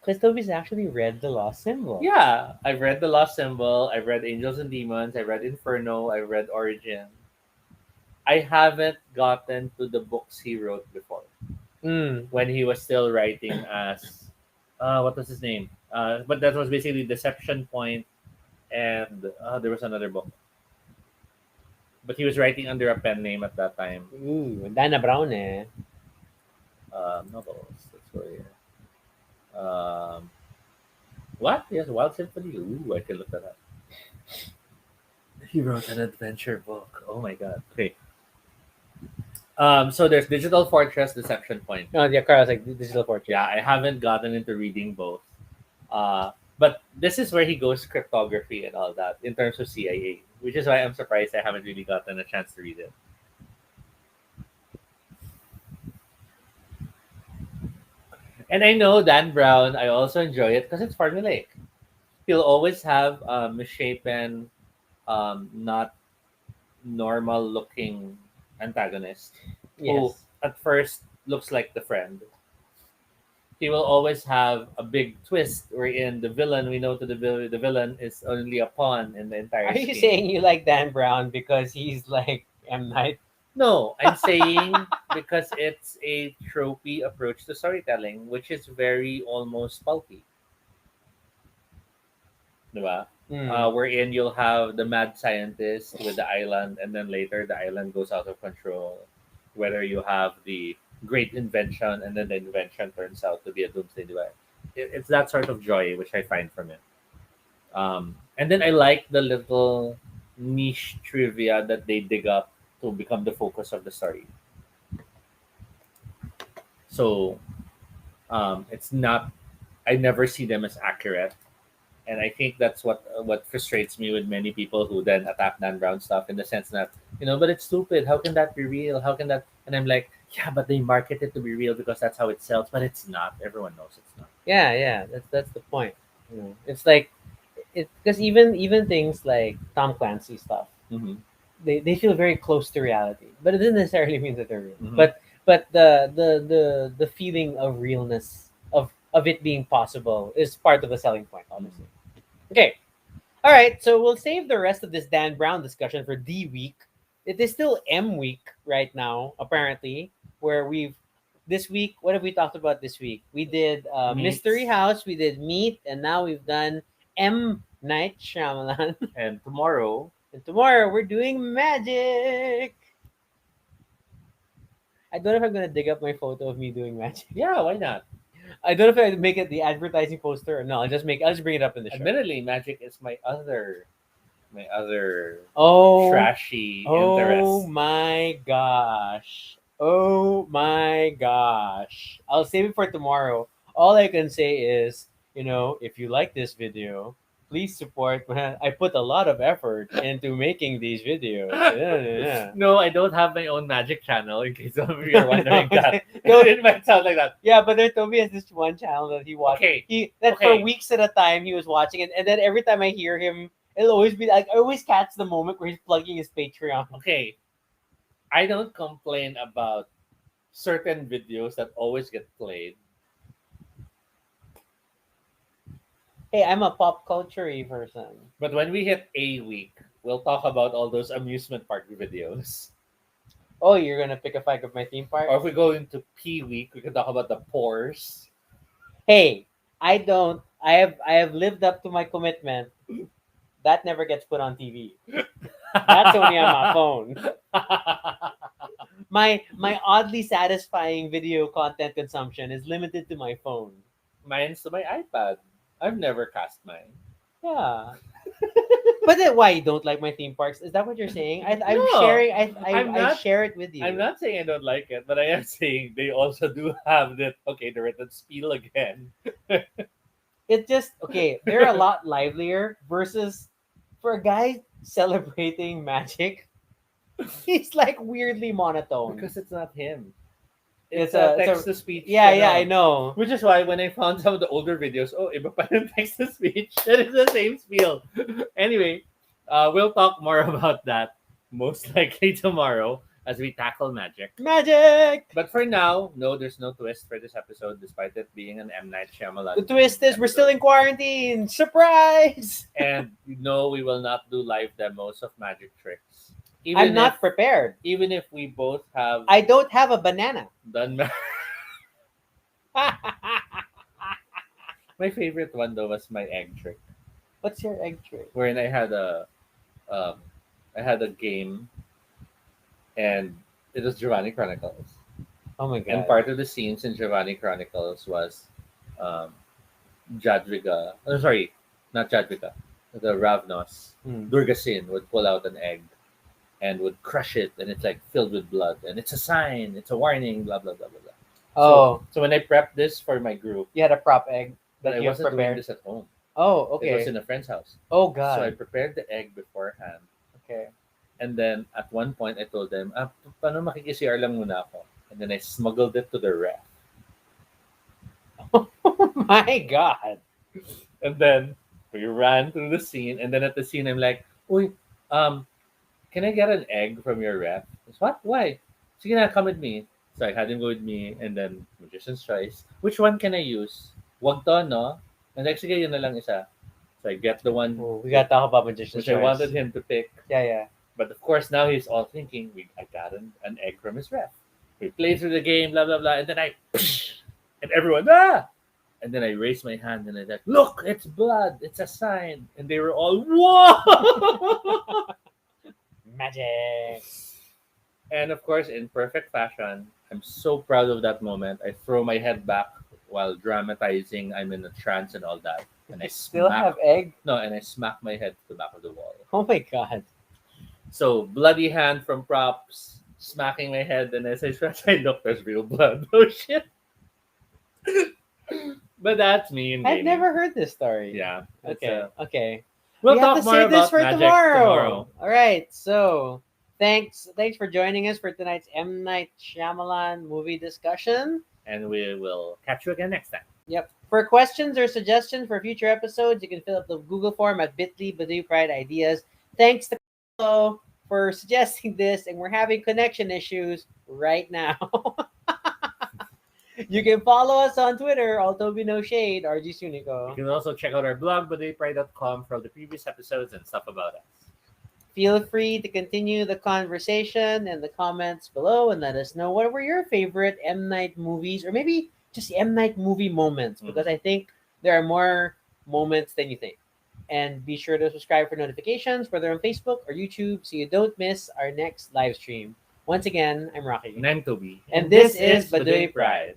S1: Because Toby's actually read The Lost Symbol.
S2: Yeah, I've read The Lost Symbol. I've read Angels and Demons. I've read Inferno. I've read Origin. I haven't gotten to the books he wrote before
S1: Mm.
S2: when he was still writing as what was his name? But that was basically Deception Point, and there was another book. But he was writing under a pen name at that time.
S1: Ooh, Dana Brown eh.
S2: Novels. Let's go here. Um, what? Yes, Wild Symphony. Ooh, I can look that up. He wrote an adventure book. Oh my god. Okay. So there's Digital Fortress, Deception Point.
S1: Oh, yeah, Carl's like Digital Fortress.
S2: Yeah, I haven't gotten into reading both. But this is where he goes cryptography and all that in terms of CIA, which is why I'm surprised I haven't really gotten a chance to read it. And I know Dan Brown, I also enjoy it because it's formulaic. He'll always have a misshapen, not normal looking antagonist who
S1: Yes.
S2: at first looks like the friend. He will always have a big twist wherein the villain, we know to the villain is only a pawn in the entire
S1: Are you
S2: scheme.
S1: saying you like Dan Brown because he's like M Night?
S2: No, I'm saying because it's a tropey approach to storytelling, which is very almost pulpy. Diba?
S1: Mm.
S2: Wherein you'll have the mad scientist with the island, and then later the island goes out of control. Whether you have the great invention, and then the invention turns out to be a doomsday device. It's that sort of joy which I find from it. And then I like the little niche trivia that they dig up to become the focus of the story. So it's not. I never see them as accurate, and I think that's what frustrates me with many people who then attack Dan Brown stuff in the sense that but it's stupid. How can that be real? How can that? And I'm like, yeah, but they market it to be real because that's how it sells, but it's not. Everyone knows it's not.
S1: Yeah. That's the point. It's like it because even things like Tom Clancy stuff,
S2: Mm-hmm.
S1: they feel very close to reality, but it doesn't necessarily mean that they're real.
S2: Mm-hmm.
S1: But the feeling of realness of of it being possible is part of the selling point, obviously. Okay. All right. So we'll save the rest of this Dan Brown discussion for D week. It is still M week right now, apparently, where we've this week. What have we talked about this week? We did Mystery
S2: Meats.
S1: House, we did Meat, and now we've done M Night Shyamalan.
S2: And tomorrow,
S1: And tomorrow we're doing magic. I don't know if I'm gonna dig up my photo of me doing magic.
S2: yeah, why not?
S1: I don't know if I make it the advertising poster or no. I'll just bring it up in the show.
S2: Admittedly, magic is my other
S1: Oh,
S2: trashy
S1: oh
S2: interest.
S1: my gosh. Oh my gosh. I'll save it for tomorrow. All I can say is, if you like this video, please support. I put a lot of effort into making these videos. Yeah.
S2: No, I don't have my own magic channel. In case some of you are wondering that,
S1: No.
S2: it might sound like that.
S1: Yeah, but then Toby has this one channel that he watched.
S2: Okay.
S1: For
S2: Okay.
S1: weeks at a time he was watching it, and then every time I hear him, it'll always be like I always catch the moment where he's plugging his Patreon.
S2: Okay, I don't complain about certain videos that always get played.
S1: Hey, I'm a pop culture person.
S2: But when we hit A week, we'll talk about all those amusement park videos.
S1: Oh, you're gonna pick a fight of my theme park?
S2: Or if we go into P week, we can talk about the pores.
S1: Hey, I don't. I have lived up to my commitment. That never gets put on TV. That's only on my phone. My oddly satisfying video content consumption is limited to my phone.
S2: Mine's to my iPad. I've never cast mine.
S1: Yeah. But then why you don't like my theme parks? Is that what you're saying? I'm
S2: No,
S1: sharing. I
S2: I'm not-
S1: share it with you.
S2: I'm not saying I don't like it, but I am saying they also do have that. Okay, the written spiel again.
S1: It just okay. They're a lot livelier versus for a guy celebrating magic. He's like weirdly monotone.
S2: Because it's not him.
S1: It's
S2: It's a
S1: a-
S2: text to speech.
S1: Yeah, yeah, I know.
S2: Which is why when I found some of the older videos, oh, iba pa yung text to speech. That is the same spiel. Anyway, we'll talk more about that most likely tomorrow as we tackle magic.
S1: Magic.
S2: But for now, no, there's no twist for this episode, despite it being an M. Night Shyamalan.
S1: The twist is we're still in quarantine. Surprise!
S2: And no, we will not do live demos of magic tricks.
S1: I'm not prepared.
S2: Even if we both have
S1: I don't have a banana.
S2: done my favorite one though was my egg trick,
S1: What's your egg trick?
S2: wherein um, I had a game, and it was Giovanni Chronicles,
S1: Oh my
S2: and
S1: god.
S2: part of the scenes in Giovanni Chronicles was um, Jadwiga. Oh, sorry, not Jadwiga. The Ravnos,
S1: Hmm.
S2: Durgasin would pull out an egg and would crush it, and it's like filled with blood, and it's a sign, it's a warning, blah blah blah blah blah.
S1: Oh,
S2: So when I prepped this for my group,
S1: you had a prop egg
S2: but
S1: that
S2: I
S1: you have
S2: wasn't doing
S1: prepared.
S2: this at home.
S1: Oh,
S2: It was
S1: okay.
S2: in a friend's house.
S1: Oh
S2: So I
S1: god.
S2: prepared the egg beforehand.
S1: Okay.
S2: And then at one point I told them, paano makikisiyar lang muna ako? And then I smuggled it to the ref.
S1: Oh my god.
S2: And then we ran through the scene. And then at the scene, I'm like, uy, can I get an egg from your ref? He goes, what? Why? Sige na, come with me. So I had him go with me. And then Magician's Choice. Which one can I use? Wag to, no? And like, sige, yun na lang isa. So I get the one
S1: Oh, we gotta talk about Magician's
S2: which I
S1: Choice.
S2: wanted him to pick.
S1: Yeah, yeah.
S2: But of course, now he's all thinking, I got an egg from his ref. We played through the game, blah, blah, blah. And then and everyone, ah! And then I raised my hand and I said, look, it's blood. It's a sign. And they were all, whoa!
S1: Magic.
S2: And of course, in perfect fashion, I'm so proud of that moment. I throw my head back while dramatizing. I'm in a trance and all that. And I
S1: Still have egg?
S2: no, and I smack my head to the back of the wall.
S1: Oh my god.
S2: So bloody hand from props, smacking my head, and as I stretch, I look, there's real blood. Oh shit! But that's me in
S1: I've
S2: gaming.
S1: never heard this story.
S2: Yeah. it's,
S1: Okay. Okay.
S2: We'll
S1: We have
S2: talk
S1: to
S2: more
S1: save this
S2: about
S1: for
S2: magic
S1: tomorrow. All right. So thanks for joining us for tonight's M Night Shyamalan movie discussion.
S2: and we will catch you again next time.
S1: Yep. For questions or suggestions for future episodes, you can fill up the Google form at bit.ly Baduy Pride Ideas. Thanks to Carlo for suggesting this, and we're having connection issues right now. You can follow us on Twitter, Altobi No Shade, RG
S2: You
S1: Sunico.
S2: can also check out our blog, baduypride.com, for all the previous episodes and stuff about us.
S1: Feel free to continue the conversation in the comments below and let us know what were your favorite M. Night movies, or maybe just M. Night movie moments, because I think there are more moments than you think. And be sure to subscribe for notifications, whether on Facebook or YouTube, so you don't miss our next live stream. Once again, I'm Rocky.
S2: And I'm Toby.
S1: And this is Baduy Pride.